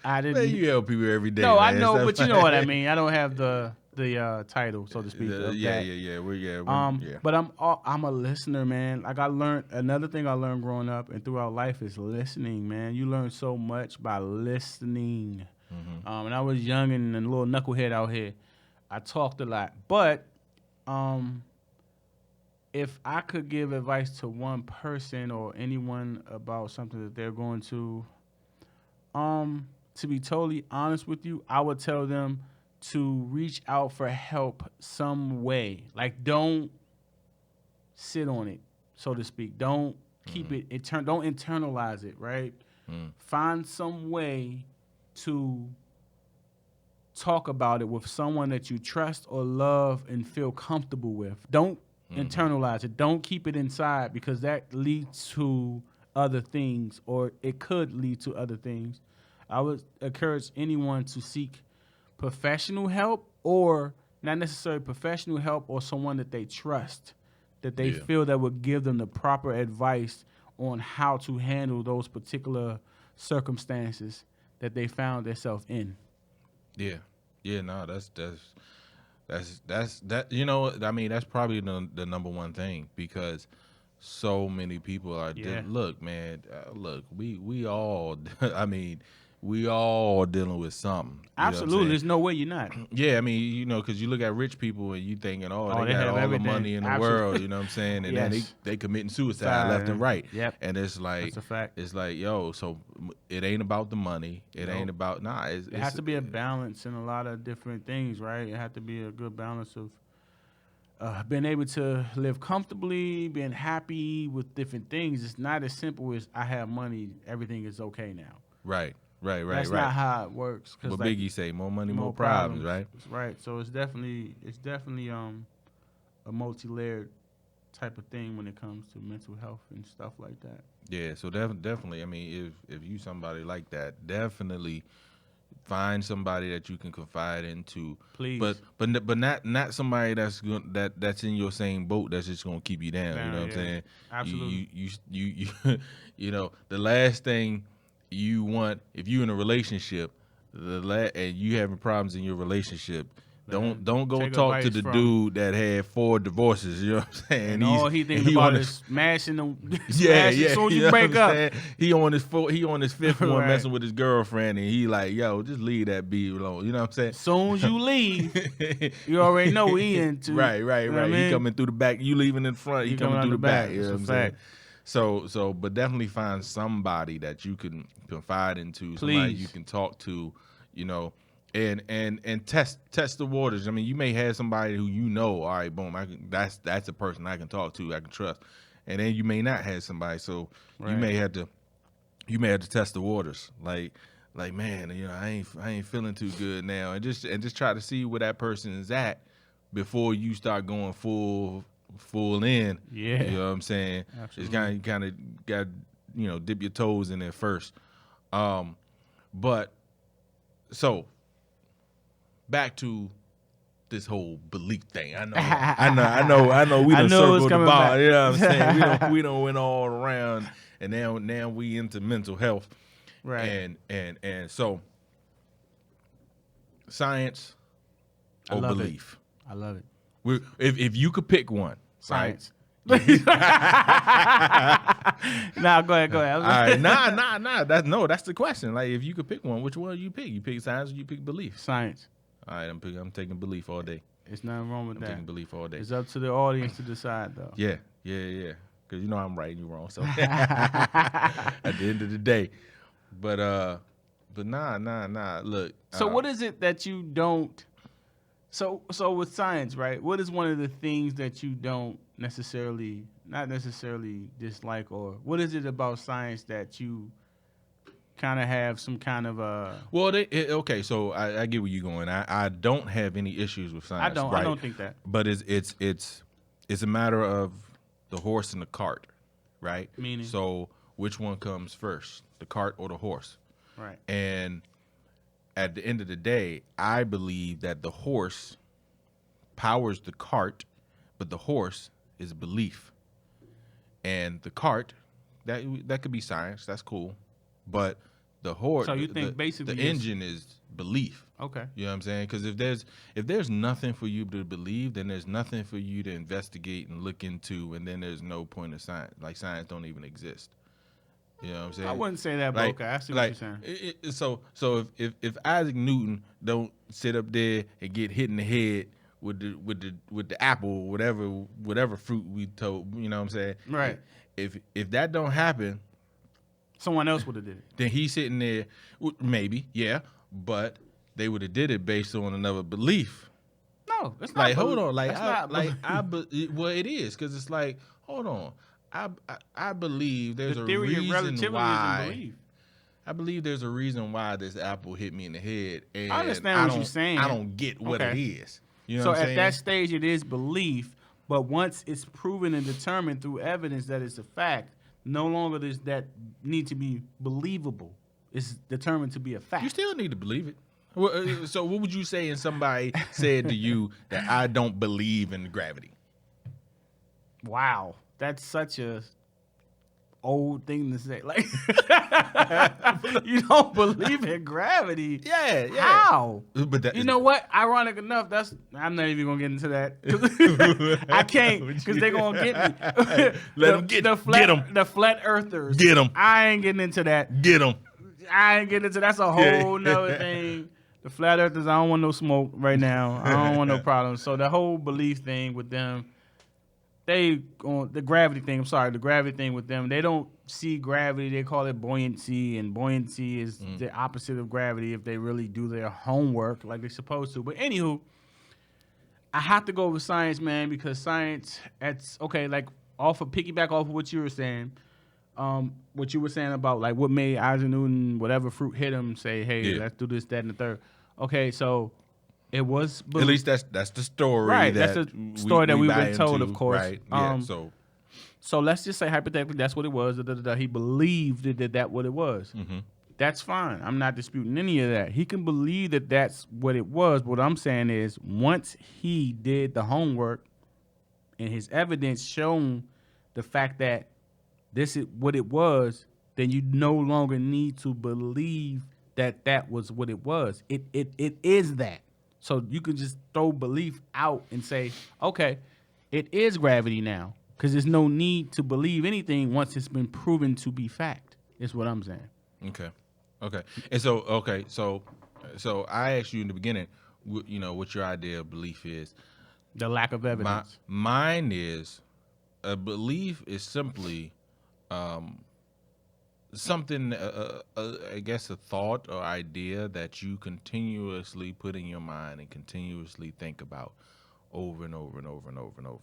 Speaker 1: I didn't.
Speaker 2: Man, you help people every day.
Speaker 1: No,
Speaker 2: man.
Speaker 1: I know, but you know what I mean. I don't have the title, so to speak. But I'm a listener, man. Like another thing I learned growing up and throughout life is listening, man. You learn so much by listening. Mm-hmm. And I was young and a little knucklehead out here. I talked a lot, but if I could give advice to one person or anyone about something that they're going to be totally honest with you, I would tell them to reach out for help some way. Like, don't sit on it, so to speak. Don't keep it. Don't internalize it. Right. Find some way to talk about it with someone that you trust or love and feel comfortable with. Don't internalize it. Don't keep it inside, because that leads to other things, or it could lead to other things. I would encourage anyone to seek professional help, or not necessarily professional help, or someone that they trust, that they feel that would give them the proper advice on how to handle those particular circumstances that they found themselves in.
Speaker 2: Yeah. Yeah, no, that's you know, I mean, that's probably the number one thing, because so many people are look, man, look, we all I mean, we all dealing with something.
Speaker 1: Absolutely. There's no way you're not.
Speaker 2: Yeah, I mean, you know, because you look at rich people and you thinking, they got all everything. The money in the world, you know what I'm saying? And then they committing suicide left and right.
Speaker 1: Yep.
Speaker 2: And it's like,
Speaker 1: that's a fact.
Speaker 2: It's like, yo, so it ain't about the money. It ain't about, it
Speaker 1: has to be a balance in a lot of different things, right? It has to be a good balance of being able to live comfortably, being happy with different things. It's not as simple as I have money, everything is okay now. Right. That's not how it works.
Speaker 2: What Biggie say, more money, more problems, right?
Speaker 1: Right. So it's definitely a multi-layered type of thing when it comes to mental health and stuff like that.
Speaker 2: Yeah. So definitely, I mean, if you somebody like that, definitely find somebody that you can confide into.
Speaker 1: Please.
Speaker 2: But not somebody that's in your same boat that's just gonna keep you down. You know what I'm saying?
Speaker 1: Absolutely.
Speaker 2: You know, the last thing you want, if you in a relationship, and you having problems in your relationship, don't go talk to the dude that had 4 divorces. You know what I'm saying?
Speaker 1: And all he thinks about is smashing them. As soon as you break up,
Speaker 2: he on his 5th one messing with his girlfriend, and he like, yo, just leave that be alone. You know what I'm saying?
Speaker 1: As soon as you leave, you already know what he into.
Speaker 2: Right. He coming through the back. You leaving in front. He coming through the back. You know what I'm saying? So, but definitely find somebody that you can confide into, somebody you can talk to, you know, and test the waters. I mean, you may have somebody who you know, all right, boom, that's a person I can talk to, I can trust, and then you may not have somebody, so you may have to test the waters, like man, you know, I ain't feeling too good now, and just try to see where that person is at before you start going full in.
Speaker 1: Yeah.
Speaker 2: You know what I'm saying?
Speaker 1: Absolutely.
Speaker 2: It's kind of got, you know, dip your toes in there first. But so back to this whole belief thing. I know we done circled the ball. You know what I'm saying? We done went all around, and now we into mental health.
Speaker 1: Right.
Speaker 2: And so science or belief.
Speaker 1: I love it.
Speaker 2: If you could pick one,
Speaker 1: Science.
Speaker 2: right?
Speaker 1: Nah, go ahead.
Speaker 2: All right, that's the question. Like, if you could pick one, which one do you pick? You pick science or you pick belief?
Speaker 1: Science.
Speaker 2: All right, I'm taking belief all day.
Speaker 1: It's nothing wrong with
Speaker 2: I'm
Speaker 1: that.
Speaker 2: taking belief all day.
Speaker 1: It's up to the audience to decide, though.
Speaker 2: Yeah. Because I'm right and you're wrong. So at the end of the day, but nah. Look.
Speaker 1: So what is it that you don't? So with science, right? What is one of the things that you don't not necessarily dislike, or what is it about science that you kind of have some kind of
Speaker 2: Well, okay. So I get where you're going. I don't have any issues with science.
Speaker 1: I don't think that.
Speaker 2: But it's a matter of the horse and the cart, right?
Speaker 1: Meaning?
Speaker 2: So which one comes first, the cart or the horse?
Speaker 1: Right.
Speaker 2: And at the end of the day, I believe that the horse powers the cart, but the horse is belief. And the cart, that could be science. That's cool. But the horse,
Speaker 1: so you think basically
Speaker 2: the engine is belief.
Speaker 1: Okay.
Speaker 2: You know what I'm saying? Because if there's nothing for you to believe, then there's nothing for you to investigate and look into, and then there's no point of science. Like, science don't even exist. You know what I'm saying?
Speaker 1: I wouldn't say that, but
Speaker 2: Like-
Speaker 1: okay, I see what you're saying.
Speaker 2: So if Isaac Newton don't sit up there and get hit in the head with the apple, whatever fruit we told, you know what I'm saying?
Speaker 1: Right.
Speaker 2: If that don't happen,
Speaker 1: Someone else would have did it.
Speaker 2: then he's sitting there, maybe, yeah, but they would have did it based on another belief.
Speaker 1: No, it's not.
Speaker 2: Like, hold on, like,
Speaker 1: well,
Speaker 2: it is, because it's like, hold on, I believe there's
Speaker 1: the
Speaker 2: a
Speaker 1: theory of
Speaker 2: reason
Speaker 1: relativity
Speaker 2: why.
Speaker 1: is in belief.
Speaker 2: I believe there's a reason why this apple hit me in the head, and
Speaker 1: I understand what you're saying.
Speaker 2: I don't get what it is. You know
Speaker 1: So
Speaker 2: what I'm
Speaker 1: at
Speaker 2: saying?
Speaker 1: that stage, it is belief, but once it's proven and determined through evidence that it's a fact, no longer does that need to be believable. It's determined to be a fact.
Speaker 2: You still need to believe it. So what would you say if somebody said to you that I don't believe in gravity?
Speaker 1: Wow, that's such a old thing to say. Like, you don't believe in gravity?
Speaker 2: Yeah.
Speaker 1: How?
Speaker 2: But that,
Speaker 1: You know what? Ironic enough, I'm not even gonna get into that. I can't, because they're gonna get me.
Speaker 2: Let them get
Speaker 1: flat,
Speaker 2: get 'em.
Speaker 1: The flat earthers.
Speaker 2: Get 'em.
Speaker 1: I ain't getting into that.
Speaker 2: Get them.
Speaker 1: I ain't getting into that's a whole nother thing. The flat earthers, I don't want no smoke right now. I don't want no problems. So the whole belief thing with them, the gravity thing with them, they don't see gravity. They call it buoyancy, and buoyancy is the opposite of gravity if they really do their homework like they're supposed to. But anywho, I have to go with science, man, because science, it's okay, like piggyback off of what you were saying. What you were saying about like what made Isaac Newton, whatever fruit hit him, say, hey, let's do this, that, and the third. Okay, so it was
Speaker 2: At least that's the story.
Speaker 1: right.
Speaker 2: That
Speaker 1: That's the story that we've been told, of course.
Speaker 2: Right. Yeah.
Speaker 1: So let's just say hypothetically that's what it was. He believed that what it was.
Speaker 2: Mm-hmm.
Speaker 1: That's fine. I'm not disputing any of that. He can believe that that's what it was. But what I'm saying is, once he did the homework and his evidence shown the fact that this is what it was, then you no longer need to believe that was what it was. It is that. So you can just throw belief out and say, okay, it is gravity now, because there's no need to believe anything once it's been proven to be fact. Is what I'm saying.
Speaker 2: Okay. And so I asked you in the beginning, what your idea of belief is.
Speaker 1: The lack of evidence.
Speaker 2: Mine is a belief is simply something, I guess, a thought or idea that you continuously put in your mind and continuously think about over and over and over and over and over.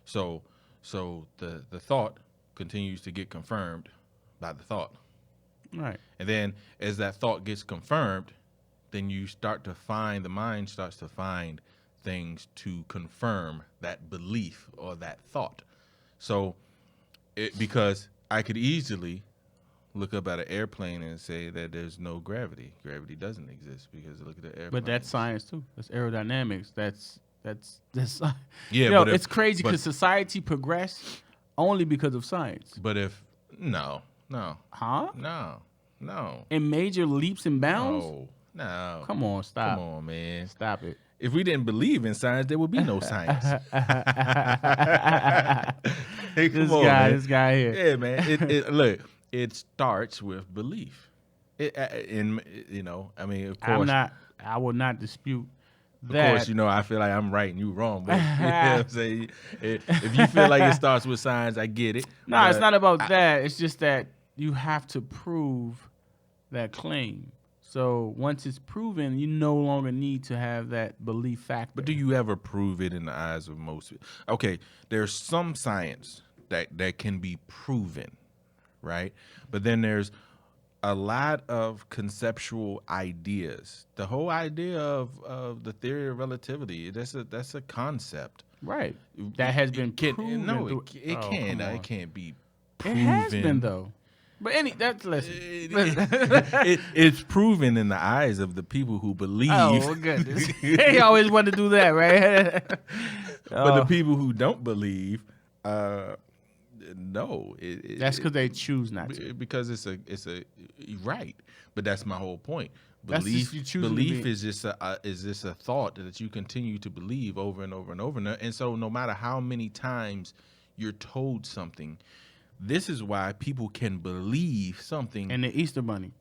Speaker 2: So the thought continues to get confirmed by the thought.
Speaker 1: Right.
Speaker 2: And then as that thought gets confirmed, then the mind starts to find things to confirm that belief or that thought. So because I could easily look up at an airplane and say that there's no gravity. Gravity doesn't exist because look at the airplane.
Speaker 1: But that's science too. That's aerodynamics. That's
Speaker 2: yeah.
Speaker 1: It's crazy because society progressed only because of science.
Speaker 2: But if no,
Speaker 1: Huh?
Speaker 2: no. No.
Speaker 1: in major leaps and bounds?
Speaker 2: No.
Speaker 1: Come on, stop.
Speaker 2: Come on, man.
Speaker 1: Stop it.
Speaker 2: If we didn't believe in science, there would be no science. Hey, come on, man.
Speaker 1: This guy here.
Speaker 2: Yeah, man. Look, it starts with belief. I mean, of course.
Speaker 1: I will not dispute
Speaker 2: Of
Speaker 1: that.
Speaker 2: course, I feel like I'm right and you wrong. But you know what I'm saying? If you feel like it starts with science, I get it.
Speaker 1: No, it's not about that. It's just that you have to prove that claim. So once it's proven, you no longer need to have that belief factor.
Speaker 2: But do you ever prove it in the eyes of most people? Okay, there's some science that can be proven, right? But then there's a lot of conceptual ideas. The whole idea of the theory of relativity, that's a concept.
Speaker 1: Right. That has been proven.
Speaker 2: No, it can't be proven.
Speaker 1: It has been, though. But listen.
Speaker 2: It's proven in the eyes of the people who believe.
Speaker 1: Oh, goodness. They always want to do that, right?
Speaker 2: But the people who don't believe, no.
Speaker 1: That's because they choose not to.
Speaker 2: Because it's a right. But that's my whole point.
Speaker 1: Belief
Speaker 2: is just a thought that you continue to believe over and over and over. And so no matter how many times you're told something, this is why people can believe something.
Speaker 1: And the Easter Bunny.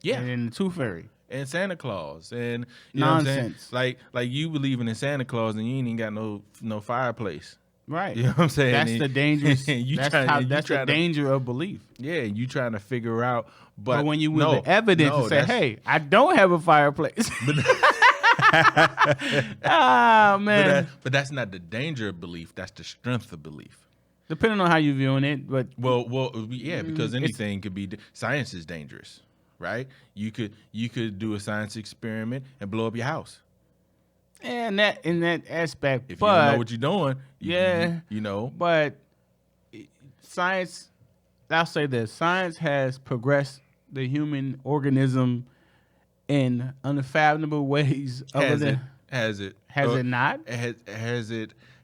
Speaker 2: Yeah.
Speaker 1: And the Tooth Fairy.
Speaker 2: And Santa Claus. And
Speaker 1: nonsense.
Speaker 2: Like you believing in Santa Claus and you ain't even got no fireplace.
Speaker 1: Right.
Speaker 2: You know what I'm saying?
Speaker 1: That's the dangerous. That's the danger of belief.
Speaker 2: Yeah, you trying to figure out. But
Speaker 1: when you with the evidence and say, hey, I don't have a fireplace. Oh, man.
Speaker 2: But that's not the danger of belief. That's the strength of belief.
Speaker 1: Depending on how you're viewing it, but
Speaker 2: yeah, because anything could be. Science is dangerous, right? You could do a science experiment and blow up your house.
Speaker 1: And in that aspect,
Speaker 2: if you don't know what you're doing,
Speaker 1: But science, I'll say this: science has progressed the human organism in unfathomable ways.
Speaker 2: Has it?
Speaker 1: Has it not?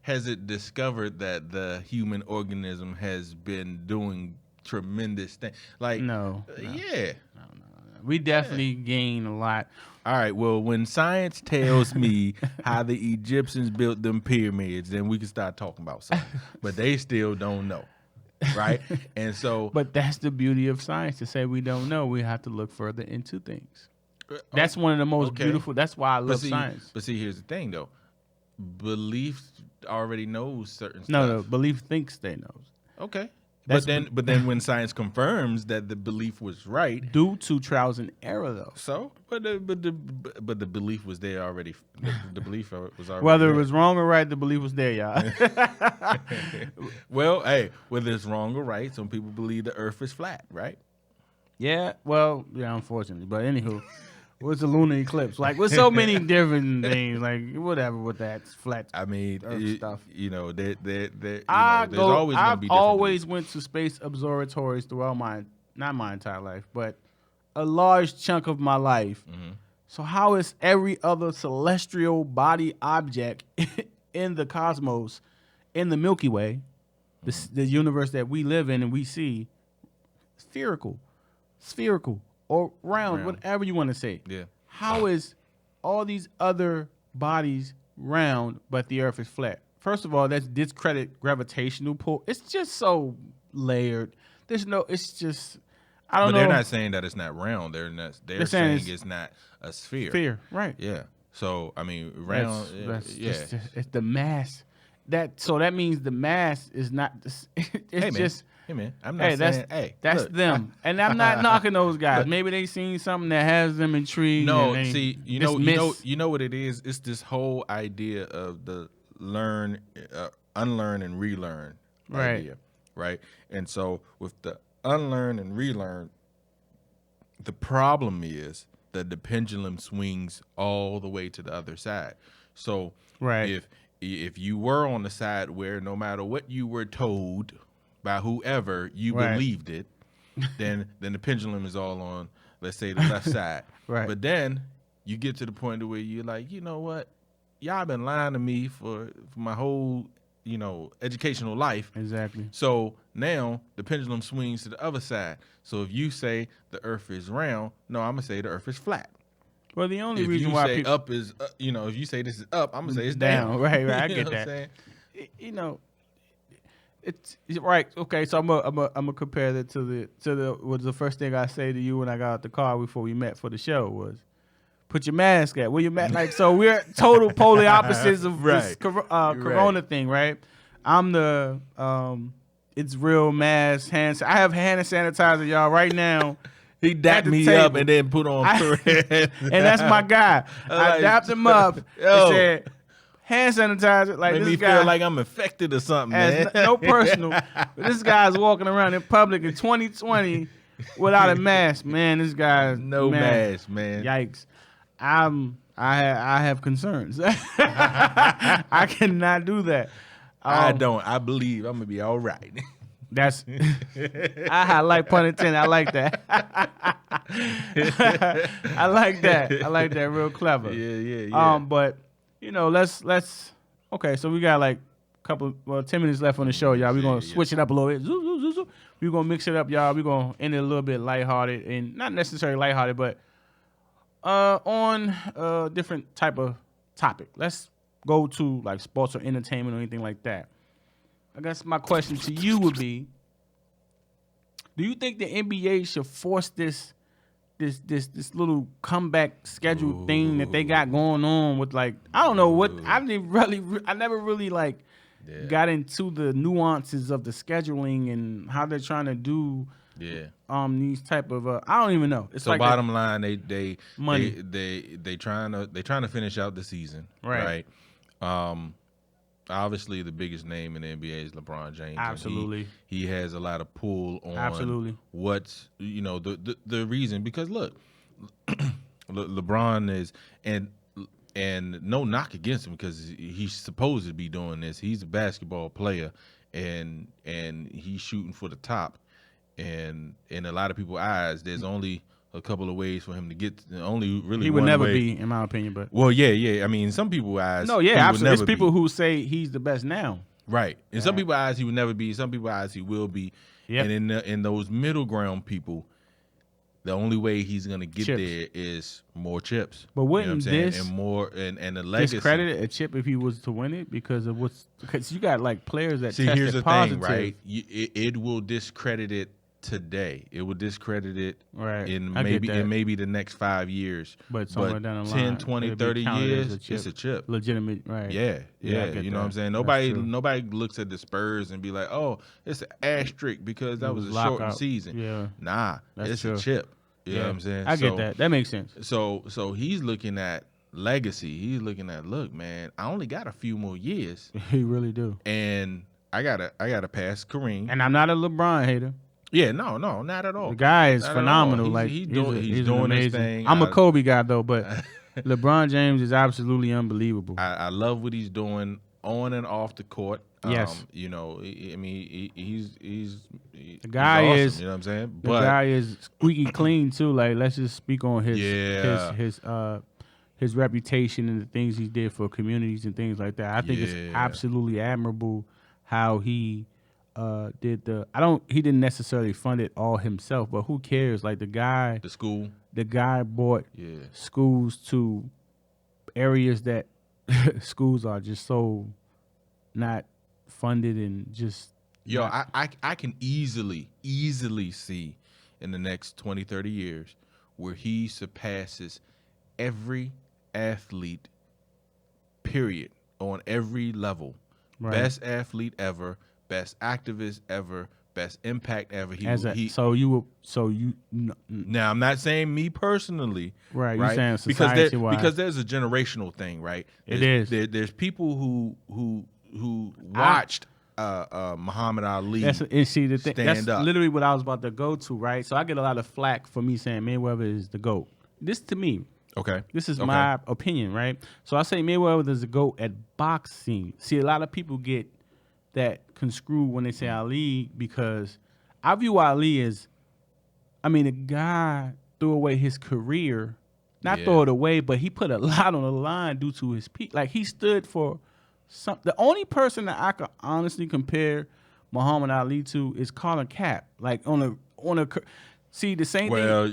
Speaker 2: Has it discovered that the human organism has been doing tremendous things? Like
Speaker 1: no.
Speaker 2: Yeah.
Speaker 1: No. We definitely gain a lot.
Speaker 2: All right. Well, when science tells me how the Egyptians built them pyramids, then we can start talking about something. But they still don't know, right? And so,
Speaker 1: but that's the beauty of science, to say we don't know. We have to look further into things. That's one of the most beautiful. That's why I love science.
Speaker 2: But see, here's the thing, though. Belief already knows certain stuff.
Speaker 1: No, belief thinks they knows.
Speaker 2: Okay. But then when science confirms that the belief was right,
Speaker 1: due to trials and error, though.
Speaker 2: So, but the belief was there already. The belief was already.
Speaker 1: Whether it was wrong or right, the belief was there, y'all.
Speaker 2: Well, hey, whether it's wrong or right, some people believe the Earth is flat, right?
Speaker 1: Yeah. Well, yeah. Unfortunately, but anywho. What's a lunar eclipse? Like, with so many different things, like whatever with that flat.
Speaker 2: I mean,
Speaker 1: stuff.
Speaker 2: There's always going to be.
Speaker 1: I've always went to space observatories throughout not my entire life, but a large chunk of my life. Mm-hmm. So how is every other celestial body object in the cosmos, in the Milky Way, the universe that we live in and we see, spherical? Or round, whatever you want to say.
Speaker 2: Yeah.
Speaker 1: How is all these other bodies round, but the Earth is flat? First of all, that's discredit gravitational pull. It's just so layered. It's just, I don't know.
Speaker 2: But they're not saying that it's not round. They're saying it's not a sphere.
Speaker 1: Sphere, right.
Speaker 2: Yeah. So, I mean, round,
Speaker 1: it's the mass. So that means the mass is not, it's just.
Speaker 2: Hey man, I'm not saying.
Speaker 1: That's
Speaker 2: look,
Speaker 1: them, and I'm not knocking those guys. Maybe they seen something that has them intrigued.
Speaker 2: No, see, you know what it is. It's this whole idea of the unlearn and relearn idea, right? And so with the unlearn and relearn, the problem is that the pendulum swings all the way to the other side. So if you were on the side where no matter what you were told by whoever you believed it, then the pendulum is all on, let's say, the left side.
Speaker 1: Right.
Speaker 2: But then you get to the point where you're like, you know what? Y'all been lying to me for my whole educational life.
Speaker 1: Exactly.
Speaker 2: So now the pendulum swings to the other side. So if you say the earth is round, no, I'm going to say the earth is flat.
Speaker 1: Well, the only
Speaker 2: If
Speaker 1: reason
Speaker 2: you
Speaker 1: why
Speaker 2: say
Speaker 1: people
Speaker 2: up is, if you say this is up, I'm going to say it's down.
Speaker 1: Right. I
Speaker 2: You
Speaker 1: get
Speaker 2: know what I'm
Speaker 1: that.
Speaker 2: saying?
Speaker 1: It's right. Okay, so I'm gonna compare that to the was the first thing I say to you when I got out the car before we met for the show was, put your mask at. Where you met? Like, so we're total polar opposites of this Corona thing, right? I'm the it's real mask hand. I have hand sanitizer, y'all, right now.
Speaker 2: He dapped me
Speaker 1: table.
Speaker 2: up and then put on
Speaker 1: and that's my guy. I dapped him up and said, hand sanitizer. Like,
Speaker 2: made
Speaker 1: this
Speaker 2: me
Speaker 1: guy
Speaker 2: feel like I'm infected or something, man.
Speaker 1: no personal. But this guy's walking around in public in 2020 without a mask. Man, this guy's
Speaker 2: mask, man.
Speaker 1: Yikes. I have concerns. I cannot do that.
Speaker 2: I don't. I believe I'm gonna be all right.
Speaker 1: That's I highlight pun intended. I like that. I like that. I like that. Real clever.
Speaker 2: Yeah.
Speaker 1: But let's okay. So we got like a couple 10 minutes left on the show, y'all. We're gonna switch it up a little bit. We're gonna mix it up, y'all. We're gonna end it a little bit lighthearted and not necessarily lighthearted, but on a different type of topic. Let's go to like sports or entertainment or anything like that. I guess my question to you would be, do you think the NBA should force this little comeback schedule thing that they got going on with, like, I don't know what, I never really like got into the nuances of the scheduling and how they're trying to do these type of I don't even know. It's
Speaker 2: so
Speaker 1: like
Speaker 2: bottom line, they
Speaker 1: money.
Speaker 2: They trying to finish out the season, right? Obviously, the biggest name in the NBA is LeBron James.
Speaker 1: Absolutely,
Speaker 2: he has a lot of pull on what's the reason, because look, LeBron is and no knock against him because he's supposed to be doing this. He's a basketball player and he's shooting for the top. And in a lot of people's eyes, there's only a couple of ways for him to get. Only really,
Speaker 1: he would never be, in my opinion. But
Speaker 2: yeah. I mean, some people's eyes.
Speaker 1: No, yeah, absolutely. There's people who say he's the best now.
Speaker 2: Right. In some people's eyes, he would never be. Some people's eyes, he will be. Yep. And in those middle ground people, the only way he's gonna get there is more chips.
Speaker 1: But wouldn't this
Speaker 2: and more and the legacy
Speaker 1: discredit a chip if he was to win it because you got like players that
Speaker 2: see. Here's the thing, right? It will discredit it today. It will discredit it in maybe the next 5 years.
Speaker 1: But somewhere down the
Speaker 2: 10,
Speaker 1: line,
Speaker 2: 20, 30 years, it's a chip.
Speaker 1: Legitimate, right?
Speaker 2: Yeah. You know what I'm saying? Nobody looks at the Spurs and be like, oh, it's an asterisk because that was a shortened season.
Speaker 1: Yeah.
Speaker 2: Nah, it's a chip. You know what I'm saying?
Speaker 1: I get that. That makes sense.
Speaker 2: So he's looking at legacy. He's looking at, look, man, I only got a few more years.
Speaker 1: He really do.
Speaker 2: And I gotta pass Kareem.
Speaker 1: And I'm not a LeBron hater.
Speaker 2: Yeah, no, not at all.
Speaker 1: The guy is phenomenal.
Speaker 2: He's doing his thing.
Speaker 1: I'm a Kobe guy though, but LeBron James is absolutely unbelievable.
Speaker 2: I love what he's doing on and off the court.
Speaker 1: Yes,
Speaker 2: he's
Speaker 1: the guy
Speaker 2: awesome,
Speaker 1: is.
Speaker 2: You know what I'm saying?
Speaker 1: The guy is squeaky clean too. Like, let's just speak on his reputation and the things he did for communities and things like that. I think it's absolutely admirable how he did he didn't necessarily fund it all himself, but who cares? Like the guy bought schools to areas that schools are just so not funded and just
Speaker 2: I can easily see in the next 20, 30 years where he surpasses every athlete, period, on every level. Right. Best athlete ever, best activist ever, best impact ever. Now I'm not saying me personally,
Speaker 1: right? You're saying society-wise.
Speaker 2: because there's a generational thing, right? There's people who watched Muhammad Ali
Speaker 1: that's literally what I was about to go to, right? So I get a lot of flack for me saying Mayweather is the GOAT. This to me, this is my opinion, right? So I say Mayweather is the GOAT at boxing. See, a lot of people get that construed when they say Ali, because I view Ali as, the guy threw away his career, throw it away, but he put a lot on the line due to his like he stood for The only person that I could honestly compare Muhammad Ali to is Colin Cap. Like see the same thing.
Speaker 2: Well,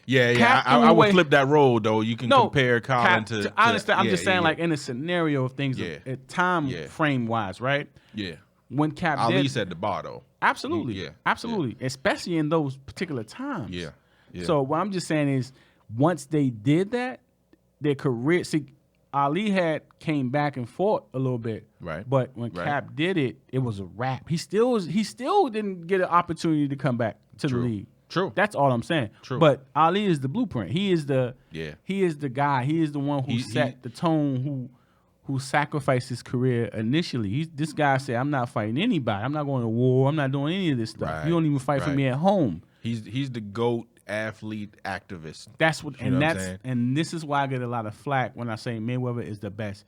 Speaker 2: yeah. I would flip that role though. You can compare Colin to.
Speaker 1: I understand. I'm just saying, like in a scenario of things, at time frame wise, right?
Speaker 2: Yeah.
Speaker 1: When Cap
Speaker 2: Ali
Speaker 1: did,
Speaker 2: set the bar though.
Speaker 1: Absolutely, absolutely, especially in those particular times.
Speaker 2: Yeah.
Speaker 1: So what I'm just saying is, once they did that, their career. See, Ali came back and fought a little bit,
Speaker 2: right?
Speaker 1: But when Cap did it, it was a wrap. He still didn't get an opportunity to come back to the league.
Speaker 2: True.
Speaker 1: That's all I'm saying.
Speaker 2: True.
Speaker 1: But Ali is the blueprint. He is the guy. He is the one who set the tone. Who sacrificed his career initially. This guy said, "I'm not fighting anybody. I'm not going to war. I'm not doing any of this stuff.
Speaker 2: Right.
Speaker 1: You don't even fight for me at home."
Speaker 2: He's the GOAT athlete activist.
Speaker 1: That's what, and this is why I get a lot of flack when I say Mayweather is the best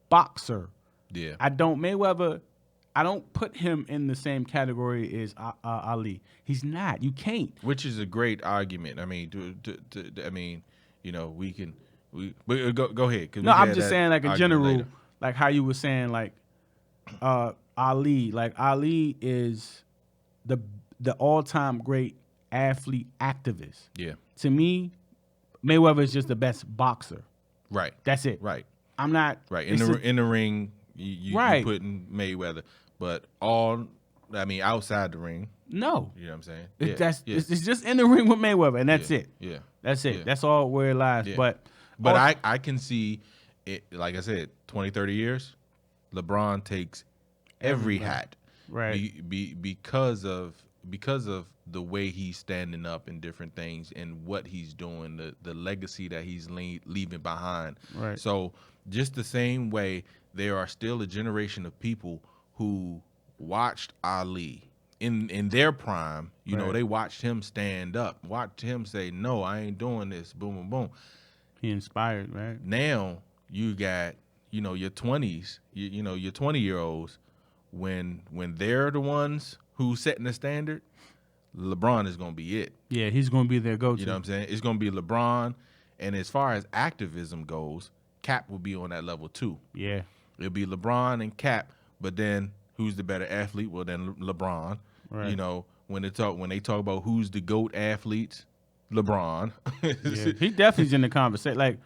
Speaker 1: boxer.
Speaker 2: Yeah,
Speaker 1: I don't put him in the same category as Ali. He's not. You can't.
Speaker 2: Which is a great argument. I mean, we can. Go ahead.
Speaker 1: No, I'm just saying, like, in general, like how you were saying, like Ali. Like, Ali is the all-time great athlete activist.
Speaker 2: Yeah.
Speaker 1: To me, Mayweather is just the best boxer.
Speaker 2: Right.
Speaker 1: That's it.
Speaker 2: Right.
Speaker 1: I'm not.
Speaker 2: Right. In the ring, you putting Mayweather, but outside the ring.
Speaker 1: No.
Speaker 2: You know what I'm saying?
Speaker 1: It's just in the ring with Mayweather, and that's it.
Speaker 2: Yeah.
Speaker 1: That's it.
Speaker 2: Yeah.
Speaker 1: That's all where it lies.
Speaker 2: Yeah.
Speaker 1: But
Speaker 2: I can see it, like I said, 20, 30 years, LeBron takes every hat.
Speaker 1: Right.
Speaker 2: Because of the way he's standing up in different things and what he's doing, the legacy that he's leaving behind.
Speaker 1: Right.
Speaker 2: So just the same way, there are still a generation of people who watched Ali in their prime. You know, they watched him stand up, watched him say, "No, I ain't doing this." Boom, boom, boom.
Speaker 1: He inspired, right?
Speaker 2: Now you got, your 20s, your 20-year-olds, when they're the ones who's setting the standard, LeBron is going to be it.
Speaker 1: Yeah, he's going to be their go-to.
Speaker 2: You know what I'm saying? It's going to be LeBron. And as far as activism goes, Cap will be on that level too.
Speaker 1: Yeah.
Speaker 2: It'll be LeBron and Cap, but then who's the better athlete? Well, then LeBron. Right. When they talk about who's the GOAT athletes, LeBron.
Speaker 1: Yeah, he definitely's in the conversation. Like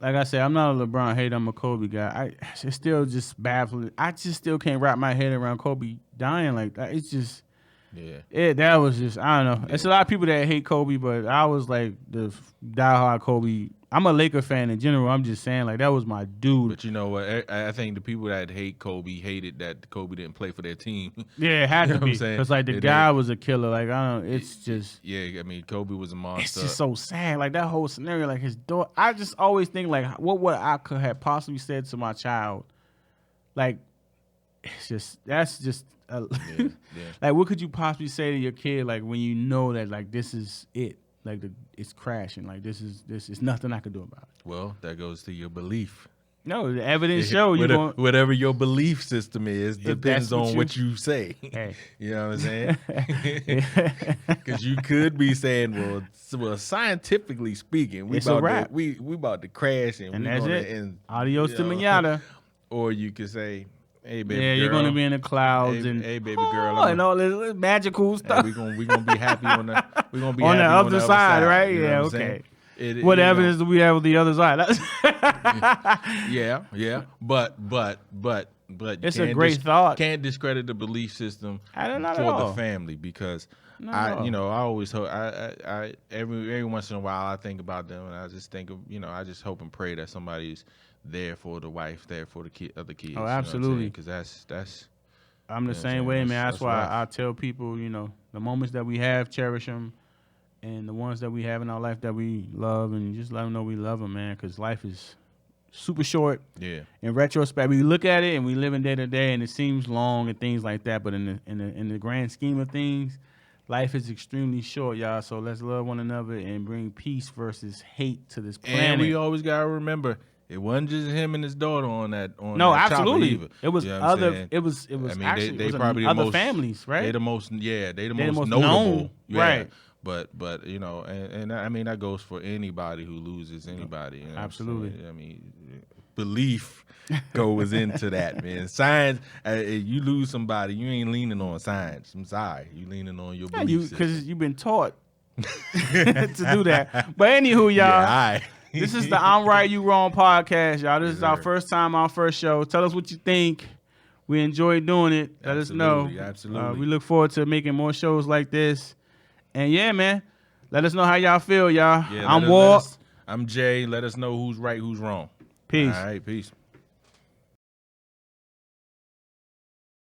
Speaker 1: I said, I'm not a LeBron hater. I'm a Kobe guy. It's still just baffling. I just still can't wrap my head around Kobe dying like that. It's just, that was just, I don't know. Yeah. It's a lot of people that hate Kobe, but I was like the diehard Kobe. I'm a Laker fan in general. I'm just saying, like, that was my dude.
Speaker 2: But you know what? I think the people that hate Kobe hated that Kobe didn't play for their team.
Speaker 1: Yeah, it had to be. Because, like, the guy was a killer. Like, I don't, it's just.
Speaker 2: Yeah, I mean, Kobe was a monster.
Speaker 1: It's just so sad. Like, that whole scenario, like, his daughter. I just always think, like, what would I could have possibly said to my child? Like, it's just, that's just. Like, what could you possibly say to your kid, like, when you know that, like, this is it? Like, it's crashing. Like, this is nothing I could do about it.
Speaker 2: Well, that goes to your belief.
Speaker 1: No, the evidence shows you
Speaker 2: whatever your belief system is depends on what you say.
Speaker 1: Hey.
Speaker 2: You know what I'm saying? Because you could be saying, well, scientifically speaking, we about to crash and
Speaker 1: that's it. Adios to manana.
Speaker 2: Or you could say, "Hey, baby girl,
Speaker 1: you're gonna be in the clouds and
Speaker 2: hey, baby girl,
Speaker 1: and all this magical stuff.
Speaker 2: Hey, we gonna be happy on the
Speaker 1: other side, right?
Speaker 2: You know
Speaker 1: yeah, okay. What evidence do we have with the other side?
Speaker 2: yeah, but
Speaker 1: it's a great thought.
Speaker 2: Can't discredit the belief system for the family because I always hope I every once in a while I think about them and I just think of I just hope and pray that somebody's there for the wife, there for the other kids.
Speaker 1: Oh, absolutely.
Speaker 2: Because that's.
Speaker 1: I'm the same way, man. That's why I tell people, the moments that we have, cherish them, and the ones that we have in our life that we love, and just let them know we love them, man. Because life is super short.
Speaker 2: Yeah.
Speaker 1: In retrospect, we look at it and we live in day to day, and it seems long and things like that. But in the grand scheme of things, life is extremely short, y'all. So let's love one another and bring peace versus hate to this planet.
Speaker 2: And we always gotta remember. It wasn't just him and his daughter on that.
Speaker 1: No,
Speaker 2: that
Speaker 1: absolutely.
Speaker 2: Either.
Speaker 1: It was other. It was. I mean, actually they probably other families, right?
Speaker 2: They the most. Yeah, they the most notable.
Speaker 1: Known,
Speaker 2: yeah.
Speaker 1: Right.
Speaker 2: But and I mean that goes for anybody who loses anybody.
Speaker 1: Absolutely.
Speaker 2: I mean, belief goes into that, man. Science, you lose somebody, you ain't leaning on science. I'm sorry, you leaning on your belief system.
Speaker 1: Because you've been taught to do that. But anywho, y'all,
Speaker 2: Yeah,
Speaker 1: this is the I'm Right, You Wrong podcast, y'all. This
Speaker 2: Yes,
Speaker 1: is our
Speaker 2: sir.
Speaker 1: first time, our first show. Tell us what you think. We enjoy doing it. Let us know.
Speaker 2: Absolutely.
Speaker 1: We look forward to making more shows like this. And yeah, man, let us know how y'all feel, y'all.
Speaker 2: Yeah,
Speaker 1: I'm Walt.
Speaker 2: I'm Jay. Let us know who's right, who's wrong.
Speaker 1: Peace.
Speaker 2: All right, peace.